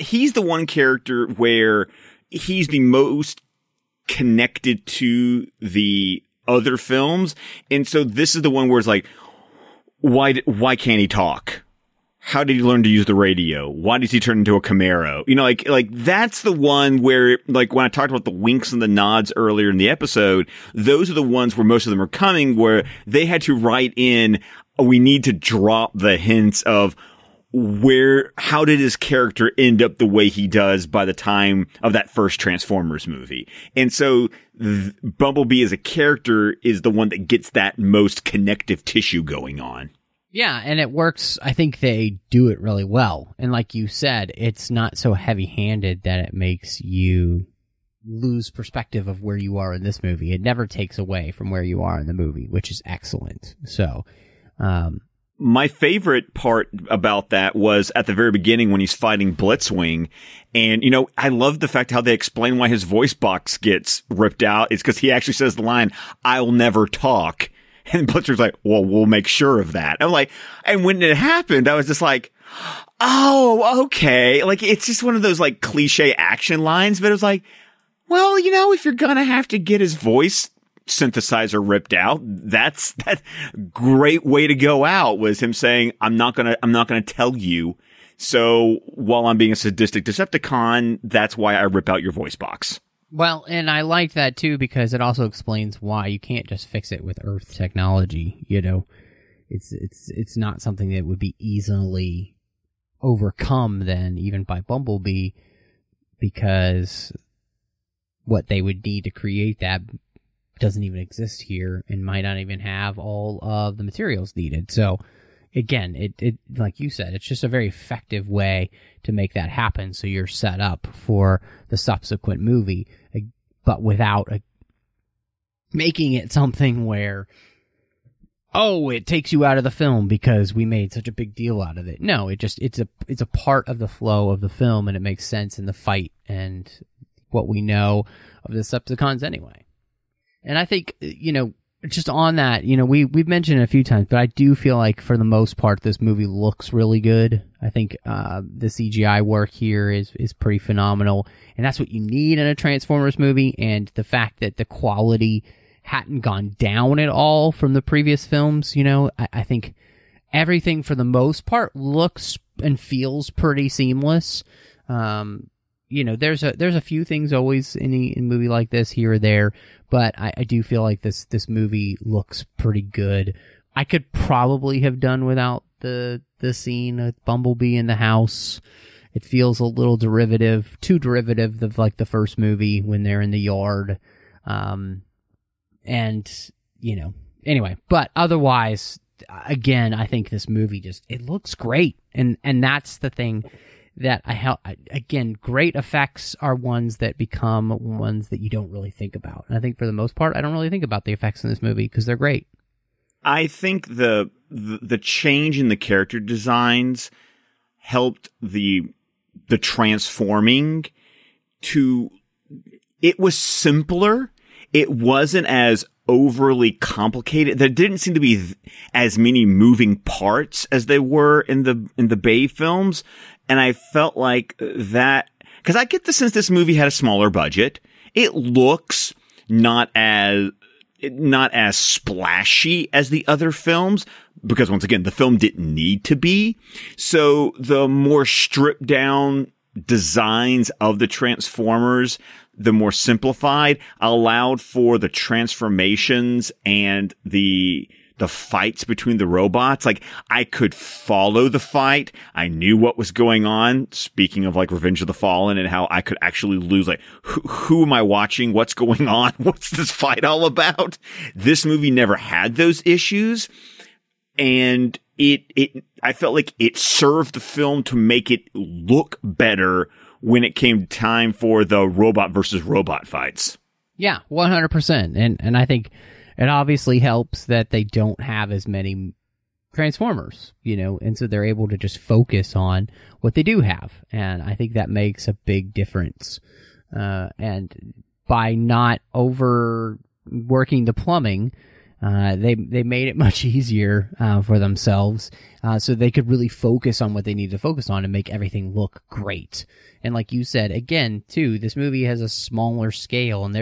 he's the one character where he's the most connected to the other films. And so this is the one where it's like, why can't he talk? How did he learn to use the radio? Why does he turn into a Camaro? Like that's the one where, like, when I talked about the winks and the nods earlier in the episode, those are the ones where most of them are coming, where they had to write in, we need to drop the hints of how did his character end up the way he does by the time of that first Transformers movie. And so Bumblebee as a character is the one that gets that most connective tissue going on.
Yeah, and it works. I think they do it really well. And like you said, it's not so heavy-handed that it makes you lose perspective of where you are in this movie. It never takes away from where you are in the movie, which is excellent. So,
my favorite part about that was at the very beginning when he's fighting Blitzwing. And, I love the fact how they explain why his voice box gets ripped out. It's because he actually says the line, "I'll never talk." And Blitzer's like, well, we'll make sure of that. I'm like, and when it happened, I was just like, oh, okay. Like, it's just one of those like cliche action lines, but it was like, well, if you're gonna have to get his voice synthesizer ripped out, that's great way to go out, was him saying, I'm not gonna tell you. So while I'm being a sadistic Decepticon, that's why I rip out your voice box.
Well, and I like that too, because it also explains why you can't just fix it with Earth technology. It's not something that would be easily overcome then, even by Bumblebee, because what they would need to create that doesn't even exist here and might not even have all of the materials needed. So again, it like you said, it's just a very effective way to make that happen. So you're set up for the subsequent movie, but without making it something where, oh, it takes you out of the film because we made such a big deal out of it. No, it's a part of the flow of the film, and it makes sense in the fight and what we know of the Decepticons anyway. And I think, just on that, we've mentioned it a few times, but I do feel like for the most part, this movie looks really good. I think the CGI work here is pretty phenomenal, and that's what you need in a Transformers movie. And the fact that the quality hadn't gone down at all from the previous films, I think everything for the most part looks and feels pretty seamless. There's a few things always in a movie like this here or there, but I do feel like this movie looks pretty good. I could probably have done without the scene of Bumblebee in the house. It feels a little too derivative of like the first movie when they're in the yard. Anyway, but otherwise, again, I think this movie it looks great. And that's the thing that again, great effects are ones that become ones that you don't really think about. And I think for the most part, I don't really think about the effects in this movie because they're great.
I think the change in the character designs helped the transforming it was simpler. It wasn't as overly complicated. There didn't seem to be as many moving parts as they were in the Bay films. And I felt like that, because I get the sense this movie had a smaller budget. It looks not as splashy as the other films, because once again, the film didn't need to be. So the more stripped down designs of the Transformers, the more simplified, allowed for the transformations and the fights between the robots. Like, I could follow the fight. I knew what was going on. Speaking of like Revenge of the Fallen and how I could actually lose, like, who am I watching? What's going on? What's this fight all about? This movie never had those issues. And I felt like it served the film to make it look better when it came time for the robot versus robot fights.
Yeah, 100%. And I think it obviously helps that they don't have as many Transformers, and so they're able to just focus on what they do have. And I think that makes a big difference. And by not overworking the plumbing, they made it much easier for themselves, so they could really focus on what they need to focus on and make everything look great. And like you said, again, too, this movie has a smaller scale, and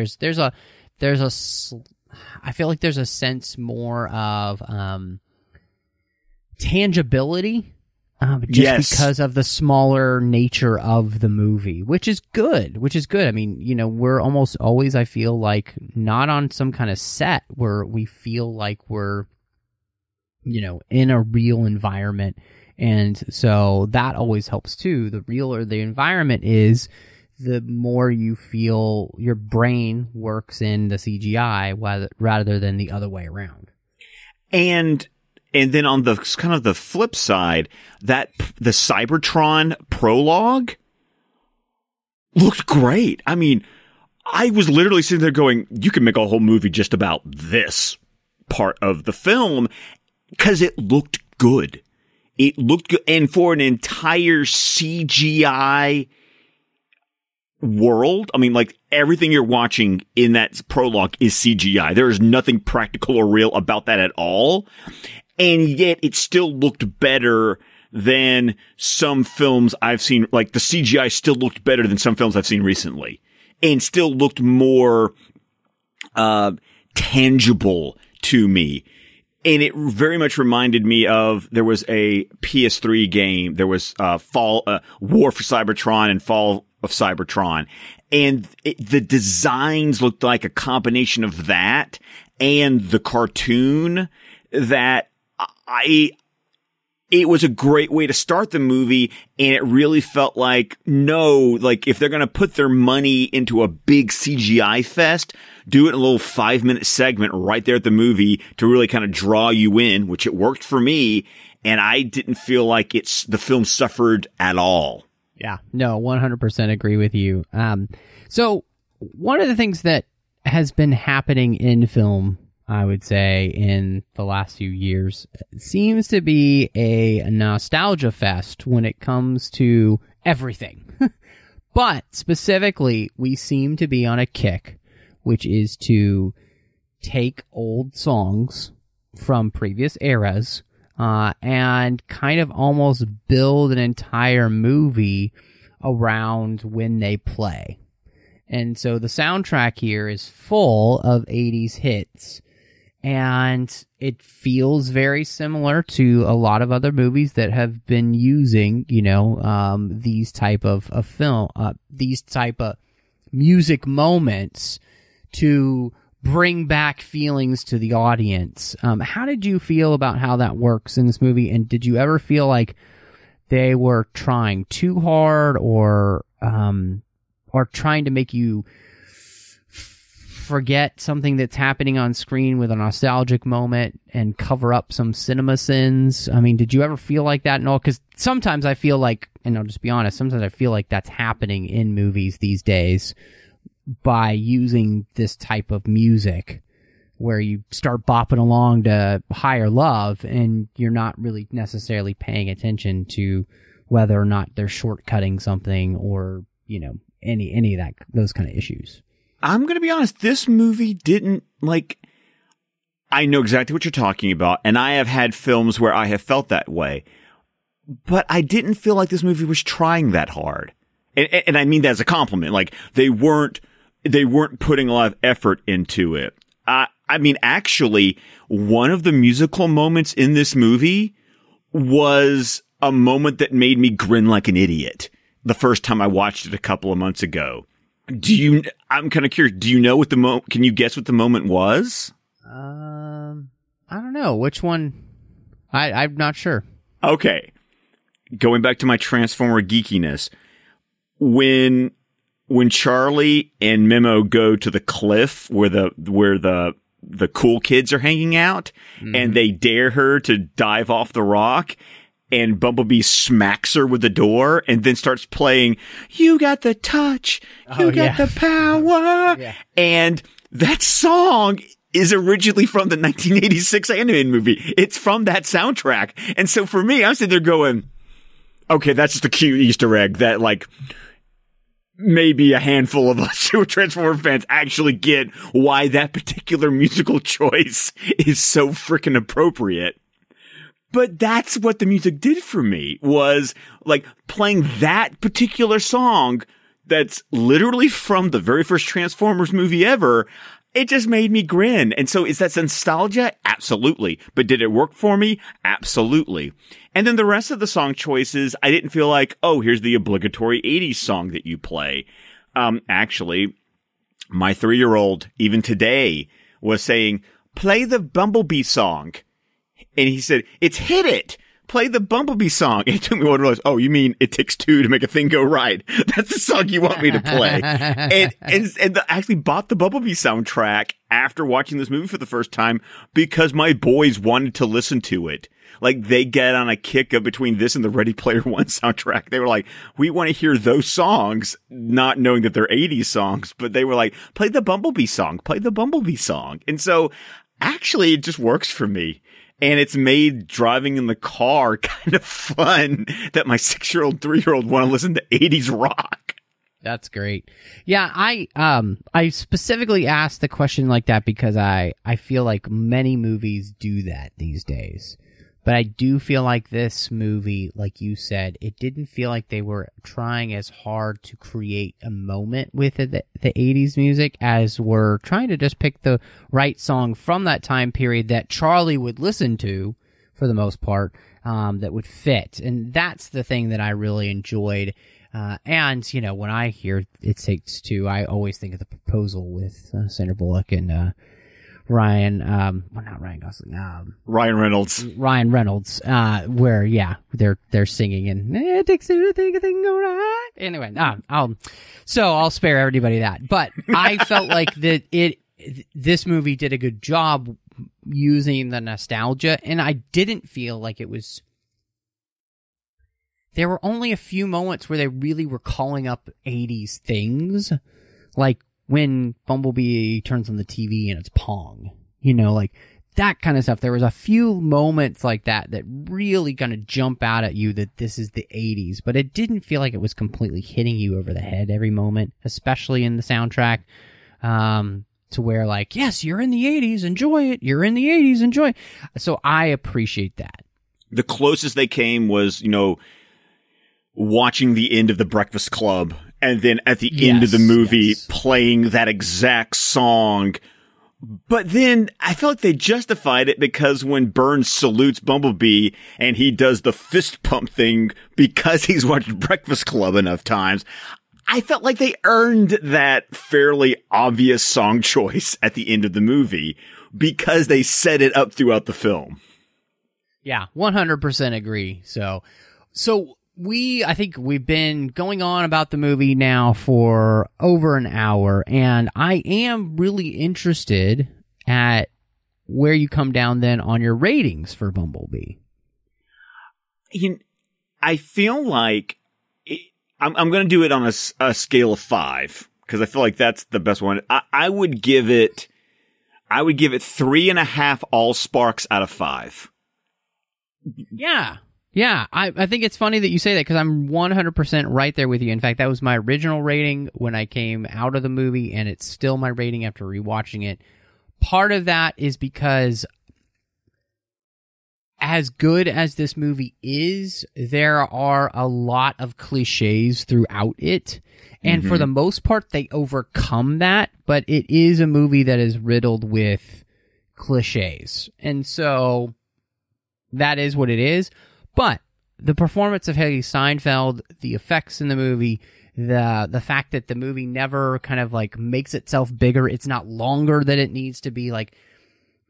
I feel like there's a sense more of tangibility, just because of the smaller nature of the movie, which is good. I mean, we're almost always, I feel like, not on some kind of set where we feel like we're, in a real environment. And so that always helps too. The realer the environment is, the more you feel your brain works in the CGI rather than the other way around. And then on the kind of the flip side, that the Cybertron prologue looked great. I mean, I was literally sitting there going, you can make a whole movie just about this part of the film, because it looked good. It looked good. And for an entire CGI world, I mean, like, everything you're watching in that prologue is CGI. There is nothing practical or real about that at all. And yet it still looked better than some films I've seen. Like, the CGI still looked better than some films I've seen recently, and still looked more tangible to me. And it very much reminded me of, there was a PS3 game. There was War for Cybertron and Fall of Cybertron. And the designs looked like a combination of that and the cartoon that
it was a great way to start the movie, and it really felt like, no, like if they're going to put their money into a big CGI fest, do it in a little 5-minute segment right there at the movie to really kind of draw you in, which it worked for me, and I didn't feel like the film suffered at all.
Yeah, no, 100% agree with you. So one of the things that has been happening in film, I would say, in the last few years, seems to be a nostalgia fest when it comes to everything. But specifically, we seem to be on a kick, which is to take old songs from previous eras and kind of almost build an entire movie around when they play. And so the soundtrack here is full of 80s hits. And it feels very similar to a lot of other movies that have been using, these type of film, these type of music moments to bring back feelings to the audience. How did you feel about how that works in this movie? And did you ever feel like they were trying too hard or trying to make you forget something that's happening on screen with a nostalgic moment and cover up some cinema sins? I mean, did you ever feel like that and all? Because sometimes I feel like, and I'll just be honest, sometimes I feel like that's happening in movies these days by using this type of music where you start bopping along to Higher Love and you're not really necessarily paying attention to whether or not they're shortcutting something or, any of that, those kind of issues.
I'm going to be honest, this movie didn't, I know exactly what you're talking about, and I have had films where I have felt that way, but I didn't feel like this movie was trying that hard. And I mean that as a compliment. Like, they weren't putting a lot of effort into it. I mean, actually, one of the musical moments in this movie was a moment that made me grin like an idiot the first time I watched it a couple of months ago. I'm kind of curious, do you know can you guess what the moment was?
I don't know. Which one? I'm not sure.
Okay. Going back to my Transformer geekiness, when Charlie and Memo go to the cliff where the cool kids are hanging out, and they dare her to dive off the rock, and Bumblebee smacks her with the door and then starts playing, "You got the touch, you got the power." Yeah. And that song is originally from the 1986 animated movie. It's from that soundtrack. And so for me, I'm sitting there going, okay, that's just a cute Easter egg that, maybe a handful of us who are Transformer fans actually get why that particular musical choice is so freaking appropriate. But that's what the music did for me, was playing that particular song that's literally from the very first Transformers movie ever. It just made me grin. And so is that nostalgia? Absolutely. But did it work for me? Absolutely. And then the rest of the song choices, I didn't feel like, oh, here's the obligatory 80s song that you play. Actually, my 3-year-old, even today, was saying, play the Bumblebee song. And he said, it's Hit It. Play the Bumblebee song. And he told me what it was. Oh, you mean It Takes Two to Make a Thing Go Right? That's the song you want me to play. and actually bought the Bumblebee soundtrack after watching this movie for the first time because my boys wanted to listen to it. They get on a kick of between this and the Ready Player One soundtrack. They were like, we want to hear those songs, not knowing that they're 80s songs, but they were like, play the Bumblebee song, play the Bumblebee song. And so actually it just works for me. And it's made driving in the car kind of fun that my 6-year-old, 3-year-old want to listen to 80s rock.
That's great. Yeah, I specifically asked the question like that because I feel like many movies do that these days. But I do feel like this movie, like you said, it didn't feel like they were trying as hard to create a moment with the 80s music as were trying to just pick the right song from that time period that Charlie would listen to, for the most part, that would fit. And that's the thing that I really enjoyed. And, when I hear It Takes Two, I always think of The Proposal with Sandra Bullock and Ryan, well, not Ryan Gosling,
Ryan Reynolds.
Where, they're singing and it takes two to think a thing go right. Anyway, I'll spare everybody that. But I felt like this movie did a good job using the nostalgia, and I didn't feel like it was. There were only a few moments where they really were calling up 80s things, like when Bumblebee turns on the TV and it's Pong, like that kind of stuff. There was a few moments like that really kind of jump out at you that this is the 80s, but it didn't feel like it was completely hitting you over the head every moment, especially in the soundtrack, to where like, yes, you're in the 80s, enjoy it. You're in the 80s, enjoy it. So I appreciate that.
The closest they came was, watching the end of The Breakfast Club, and then at the end of the movie playing that exact song. But then I feel like they justified it because when Burns salutes Bumblebee and he does the fist pump thing because he's watched Breakfast Club enough times, I felt like they earned that fairly obvious song choice at the end of the movie because they set it up throughout the film.
Yeah, 100% agree. So I think we've been going on about the movie now for over an hour, and I am really interested at where you come down then on your ratings for Bumblebee.
I feel like I'm going to do it on a scale of 5 because I feel like that's the best one. I would give it 3.5 all sparks out of 5.
Yeah, I think it's funny that you say that because I'm 100% right there with you. In fact, that was my original rating when I came out of the movie, and it's still my rating after rewatching it. Part of that is because as good as this movie is, there are a lot of cliches throughout it. And for the most part, they overcome that, but it is a movie that is riddled with cliches. And so that is what it is. But the performance of Hailee Steinfeld, the effects in the movie, the fact that the movie never kind of like makes itself bigger, it's not longer than it needs to be, like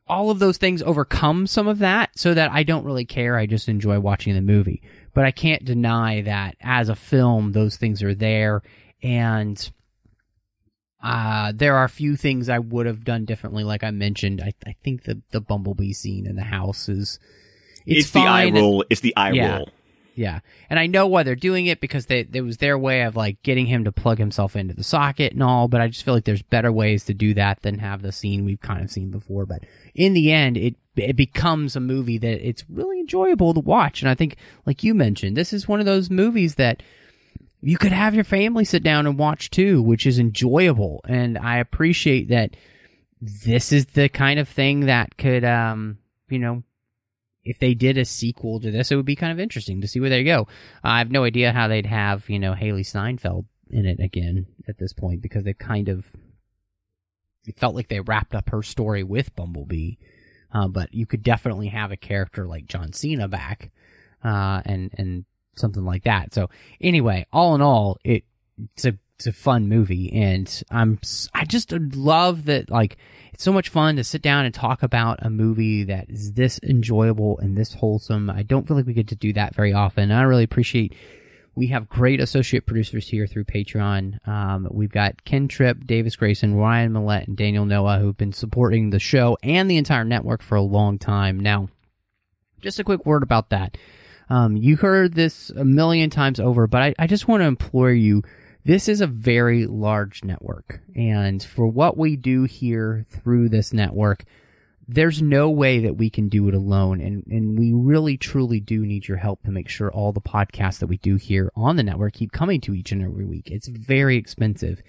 all of those things overcome some of that so that I don't really care. I just enjoy watching the movie. But I can't deny that as a film, those things are there. And there are a few things I would have done differently. Like I mentioned, I think the Bumblebee scene in the house is... It's
the eye roll. It's the eye roll.
Yeah. And I know why they're doing it because it was their way of like getting him to plug himself into the socket and all, but I just feel like there's better ways to do that than have the scene we've kind of seen before. But in the end, it becomes a movie that it's really enjoyable to watch. And I think, like you mentioned, this is one of those movies that you could have your family sit down and watch too, which is enjoyable. And I appreciate that this is the kind of thing that could, if they did a sequel to this, it would be kind of interesting to see where they go. I have no idea how they'd have, Hailee Steinfeld in it again at this point because it felt like they wrapped up her story with Bumblebee. But you could definitely have a character like John Cena back, and something like that. So anyway, all in all, it's a fun movie, and I just love that, like, it's so much fun to sit down and talk about a movie that is this enjoyable and this wholesome. I don't feel like we get to do that very often. I really appreciate we have great associate producers here through Patreon. We've got Ken Tripp, Davis Grayson, Ryan Millette, and Daniel Noah, who've been supporting the show and the entire network for a long time. Now, just a quick word about that. You heard this a million times over, but I just want to implore you, this is a very large network, and for what we do here through this network, there's no way that we can do it alone, and we really, truly do need your help to make sure all the podcasts that we do here on the network keep coming to each and every week. It's very expensive,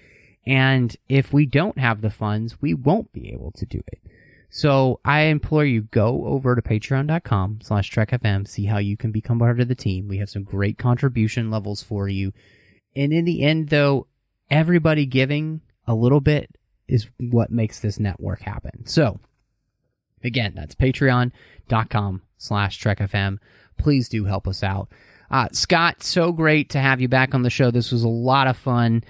and if we don't have the funds, we won't be able to do it. So I implore you, go over to patreon.com/TrekFM, see how you can become part of the team. We have some great contribution levels for you. And in the end, though, everybody giving a little bit is what makes this network happen. So, again, that's patreon.com/TrekFM. Please do help us out. Scott, so great to have you back on the show. This was a lot of fun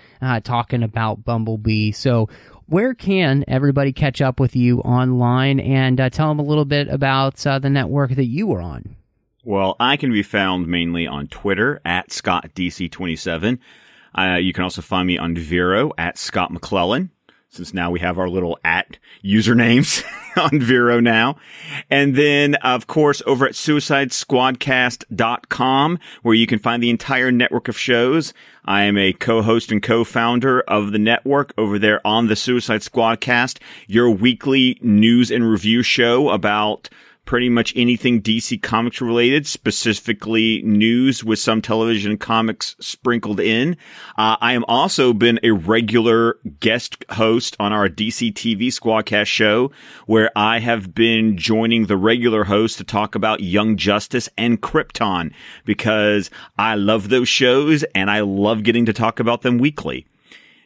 talking about Bumblebee. So, where can everybody catch up with you online, and tell them a little bit about the network that you were on?
Well, I can be found mainly on Twitter at ScottDC27. You can also find me on Vero at Scott McClellan, since now we have our little at usernames on Vero now. And then, of course, over at SuicideSquadcast.com, where you can find the entire network of shows. I am a co-host and co-founder of the network over there on the Suicide Squadcast, your weekly news and review show about pretty much anything DC Comics related, specifically news with some television and comics sprinkled in. I am also been a regular guest host on our DC TV Squadcast show, where I have been joining the regular host to talk about Young Justice and Krypton, because I love those shows and I love getting to talk about them weekly.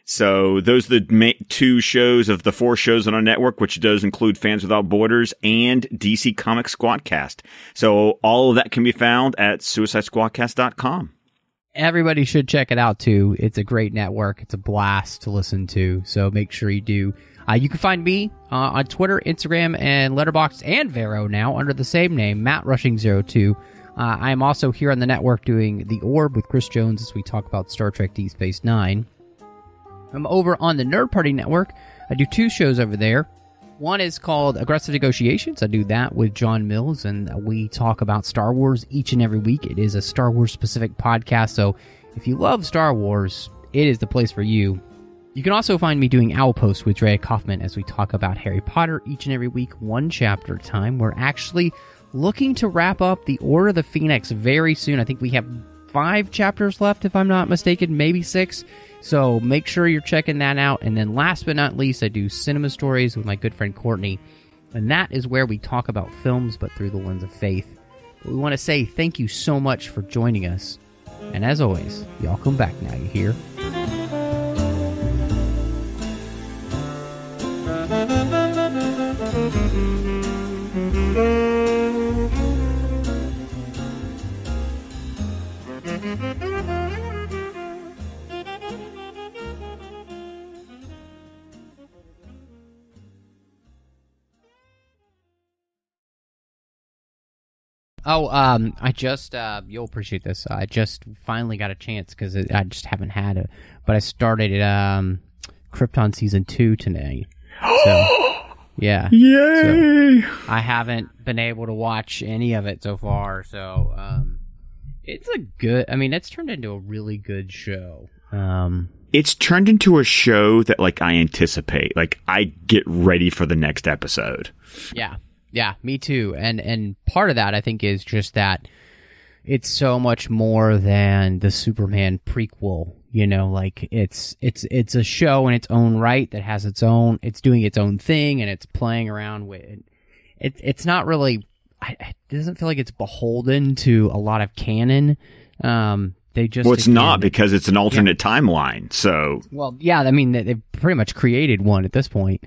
So those are the two shows of the 4 shows on our network, which does include Fans Without Borders and DC Comics Squadcast. So all of that can be found at SuicideSquadcast.com.
Everybody should check it out, too. It's a great network. It's a blast to listen to, so make sure you do. You can find me on Twitter, Instagram, and Letterboxd and Vero now under the same name, MattRushing02. I am also here on the network doing The Orb with Chris Jones as we talk about Star Trek Deep Space Nine. I'm over on the Nerd Party Network. I do 2 shows over there. One is called Aggressive Negotiations. I do that with John Mills, and we talk about Star Wars each and every week. It is a Star Wars-specific podcast, so if you love Star Wars, it is the place for you. You can also find me doing Owlpost with Drea Kaufman as we talk about Harry Potter each and every week, 1 chapter at a time. We're actually looking to wrap up the Order of the Phoenix very soon. I think we have 5 chapters left, if I'm not mistaken, maybe 6. So make sure you're checking that out. And then last but not least, I do Cinema Stories with my good friend Courtney. And that is where we talk about films, but through the lens of faith. We want to say thank you so much for joining us. And as always, y'all come back now, you hear? I just, you'll appreciate this. I just finally got a chance because I just haven't had it. But I started Krypton Season 2 today. So, yeah.
Yay!
So I haven't been able to watch any of it so far. So, it's it's turned into a really good show.
It's turned into a show that, like, I anticipate. Like, I get ready for the next episode.
Yeah. Yeah, me too. And part of that, I think, is just that it's so much more than the Superman prequel. You know, like it's a show in its own right that has it's doing its own thing, and it's playing around with it. It's not really. It doesn't feel like it's beholden to a lot of canon. They just
it's not, because it's an alternate timeline. So
they've pretty much created one at this point.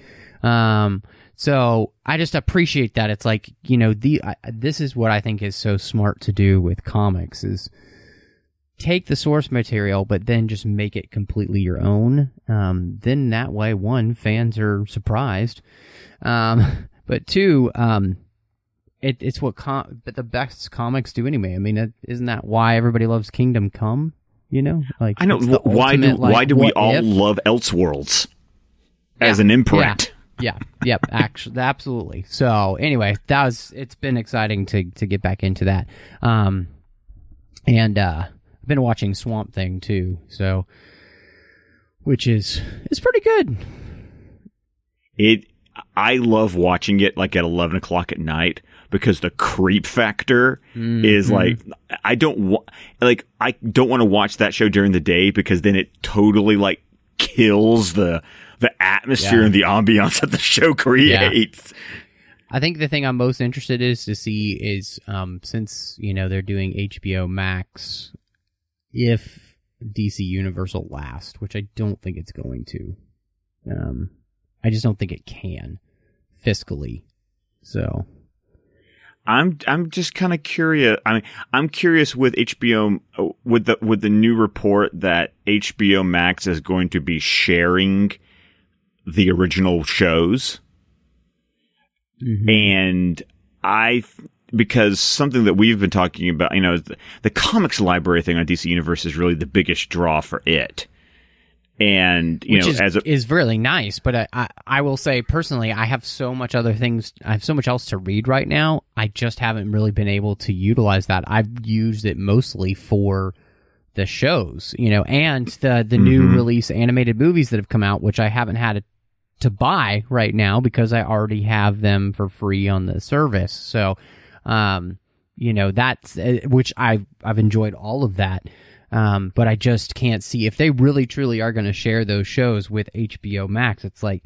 So I just appreciate that. It's like, this is what I think is so smart to do with comics is take the source material, but then just make it completely your own. Then that way, 1, fans are surprised. But 2, it's what but the best comics do anyway. I mean, isn't that why everybody loves Kingdom Come? Like
I know why do we all love Elseworlds as an imprint?
Yeah. Yep. Actually, absolutely. So anyway, it's been exciting to get back into that. And I've been watching Swamp Thing too. So, which is pretty good.
I love watching it like at 11 o'clock at night because the creep factor is like, I don't want to watch that show during the day because then it totally like kills the atmosphere and the ambiance that the show creates.
Yeah. I think the thing I'm most interested to see is since they're doing HBO Max, if DC Universe will last, which I don't think it's going to. I just don't think it can fiscally. So
I'm just kind of curious. I mean, I'm curious with HBO with the new report that HBO Max is going to be sharing the original shows.
Mm-hmm.
And because something that we've been talking about, the comics library thing on DC Universe is really the biggest draw for it. And,
Which is really nice. But I will say personally, I have so much else to read right now. I just haven't really been able to utilize that. I've used it mostly for the shows, and the new release animated movies that have come out, which I haven't had to buy right now because I already have them for free on the service. So, that's which I've enjoyed all of that. But I just can't see if they really truly are going to share those shows with HBO Max. It's like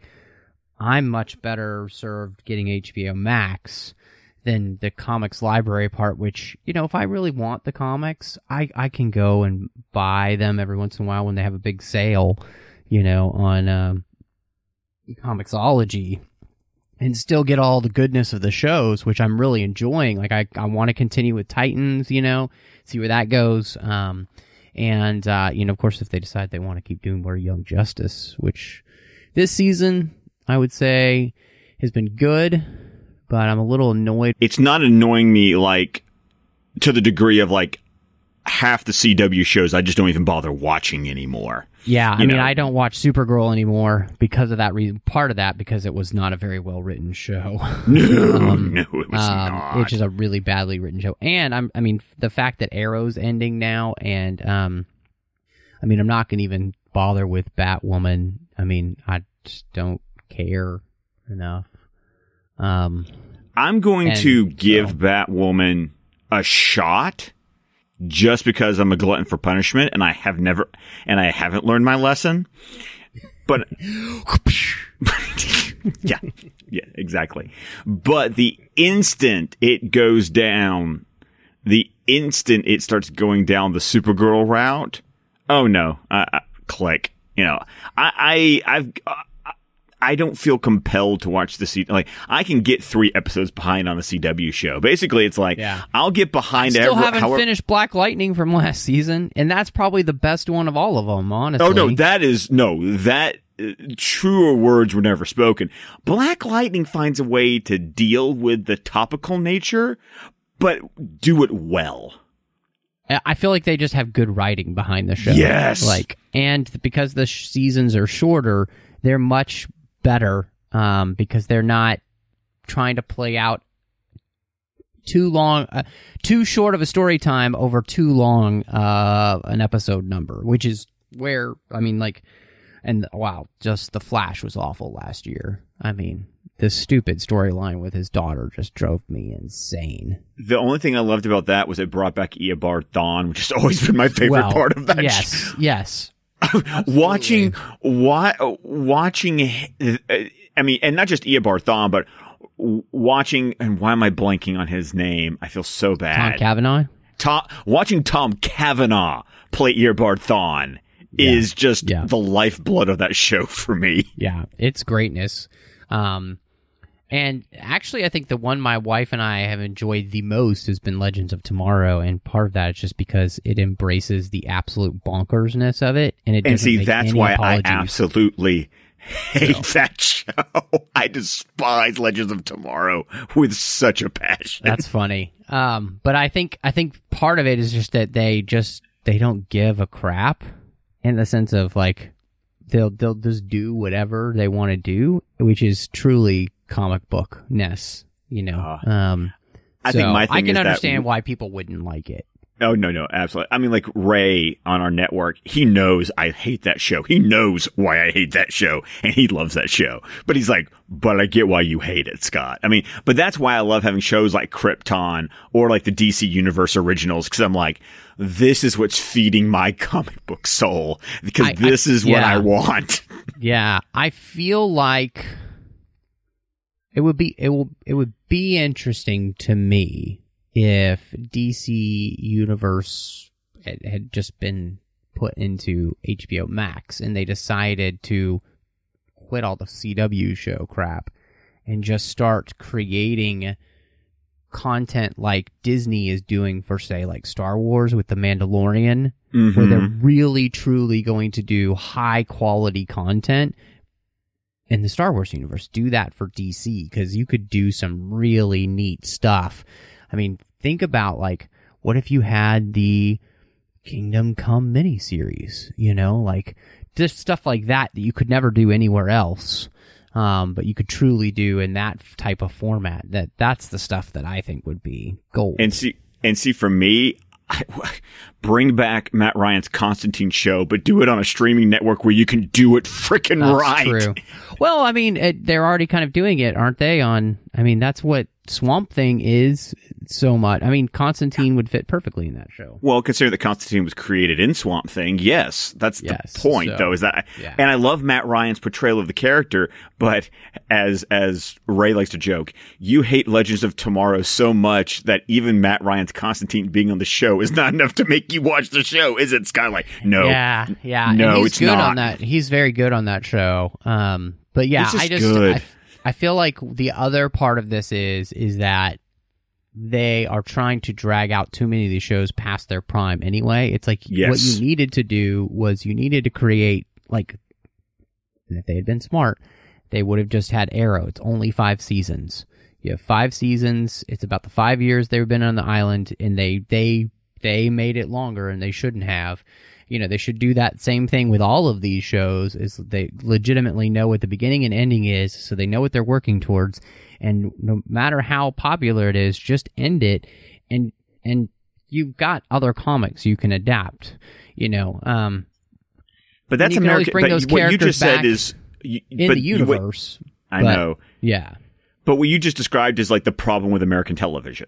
I'm much better served getting HBO Max than the comics library part, which, if I really want the comics, I can go and buy them every once in a while when they have a big sale, on Comixology, and still get all the goodness of the shows, which I'm really enjoying. Like I want to continue with Titans, see where that goes. And, of course, if they decide they want to keep doing more Young Justice, which this season, I would say, has been good, but I'm a little annoyed.
It's not annoying me, to the degree of, half the CW shows I just don't even bother watching anymore.
Yeah, I don't watch Supergirl anymore because of that reason. Part of that because it was not a very well-written show.
No, it was not.
Which is a really badly written show. And, the fact that Arrow's ending now, and, I'm not going to even bother with Batwoman. I just don't care enough.
I'm going to give Batwoman a shot, just because I'm a glutton for punishment, and I haven't learned my lesson. But yeah, exactly. But the instant it goes down, the instant it starts going down the Supergirl route, oh no, click. I don't feel compelled to watch the I can get 3 episodes behind on the CW show. Basically, it's I'll get behind.
I still haven't finished Black Lightning from last season, and that's probably the best one of all of them, honestly.
Oh no, that truer words were never spoken. Black Lightning finds a way to deal with the topical nature, but do it well.
I feel like they just have good writing behind the show.
Yes,
and because the seasons are shorter, they're much better because they're not trying to play out too short of a story time over too long an episode number, which is where just The Flash was awful last year. This stupid storyline with his daughter just drove me insane.
The only thing I loved about that was it brought back Eobard Thawne, which has always been my favorite part of that show.
Yes.
watching, and not just Eobard Thawne, but watching, and why am I blanking on his name? I feel so bad.
Tom Cavanaugh?
Watching Tom Cavanaugh play Eobard Thawne is just the lifeblood of that show for me.
Yeah, it's greatness. And actually, I think the one my wife and I have enjoyed the most has been Legends of Tomorrow, and part of that is just because it embraces the absolute bonkersness of it, and
that's why I absolutely hate that show. I despise Legends of Tomorrow with such a passion.
That's funny. But I think part of it is just that they don't give a crap, in the sense of they'll just do whatever they want to do, which is truly comic book-ness,
I think my thing
I can
is
understand why people wouldn't like it.
Oh, no, absolutely. Ray on our network, he knows I hate that show. He knows why I hate that show, and he loves that show. But he's like, but I get why you hate it, Scott. But that's why I love having shows like Krypton or the DC Universe Originals, because I'm like, this is what's feeding my comic book soul, because this is what I want.
Yeah, I feel like it would be interesting to me if DC Universe had just been put into HBO Max and they decided to quit all the CW show crap and just start creating content like Disney is doing for, say, Star Wars with The Mandalorian, where they're really, truly going to do high-quality content in the Star Wars universe. Do that for DC, because you could do some really neat stuff. I mean, think about, like, what if you had the Kingdom Come miniseries, you know, like just stuff like that you could never do anywhere else, but you could truly do in that type of format. That's the stuff that I think would be gold.
And see, for me, bring back Matt Ryan's Constantine show, but do it on a streaming network where you can do it frickin' right.
True. Well, I mean, they're already kind of doing it, aren't they? That's what Swamp Thing is so much. I mean, Constantine would fit perfectly in that show.
Well, considering that Constantine was created in Swamp Thing, yes, that's the point, though. Is that? Yeah. And I love Matt Ryan's portrayal of the character, but as Ray likes to joke, you hate Legends of Tomorrow so much that even Matt Ryan's Constantine being on the show is not enough to make you watch the show, is it, Skylight? No.
Yeah.
No,
he's
it's
good
not.
on that. He's very good on that show. But yeah, I feel like the other part of this is that they are trying to drag out too many of these shows past their prime anyway. It's like what you needed to do was you needed to create, like, if they had been smart, they would have just had Arrow. It's only 5 seasons. You have 5 seasons. It's about the 5 years they've been on the island, and they made it longer, and they shouldn't have. You know, they should do that same thing with all of these shows, is they legitimately know what the beginning and ending is, so they know what they're working towards, and no matter how popular it is, just end it, and you've got other comics you can adapt, you know.
But that's American.
Bring those
what you just said
is in the universe.
I know.
Yeah.
But what you just described is like the problem with American television.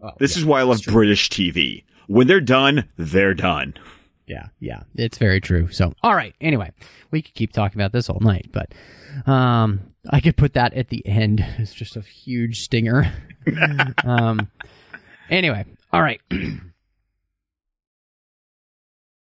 Oh, this is why I love British TV. When they're done, they're done.
Yeah, it's very true. So, all right. Anyway, we could keep talking about this all night, but I could put that at the end. It's just a huge stinger. Anyway, all right.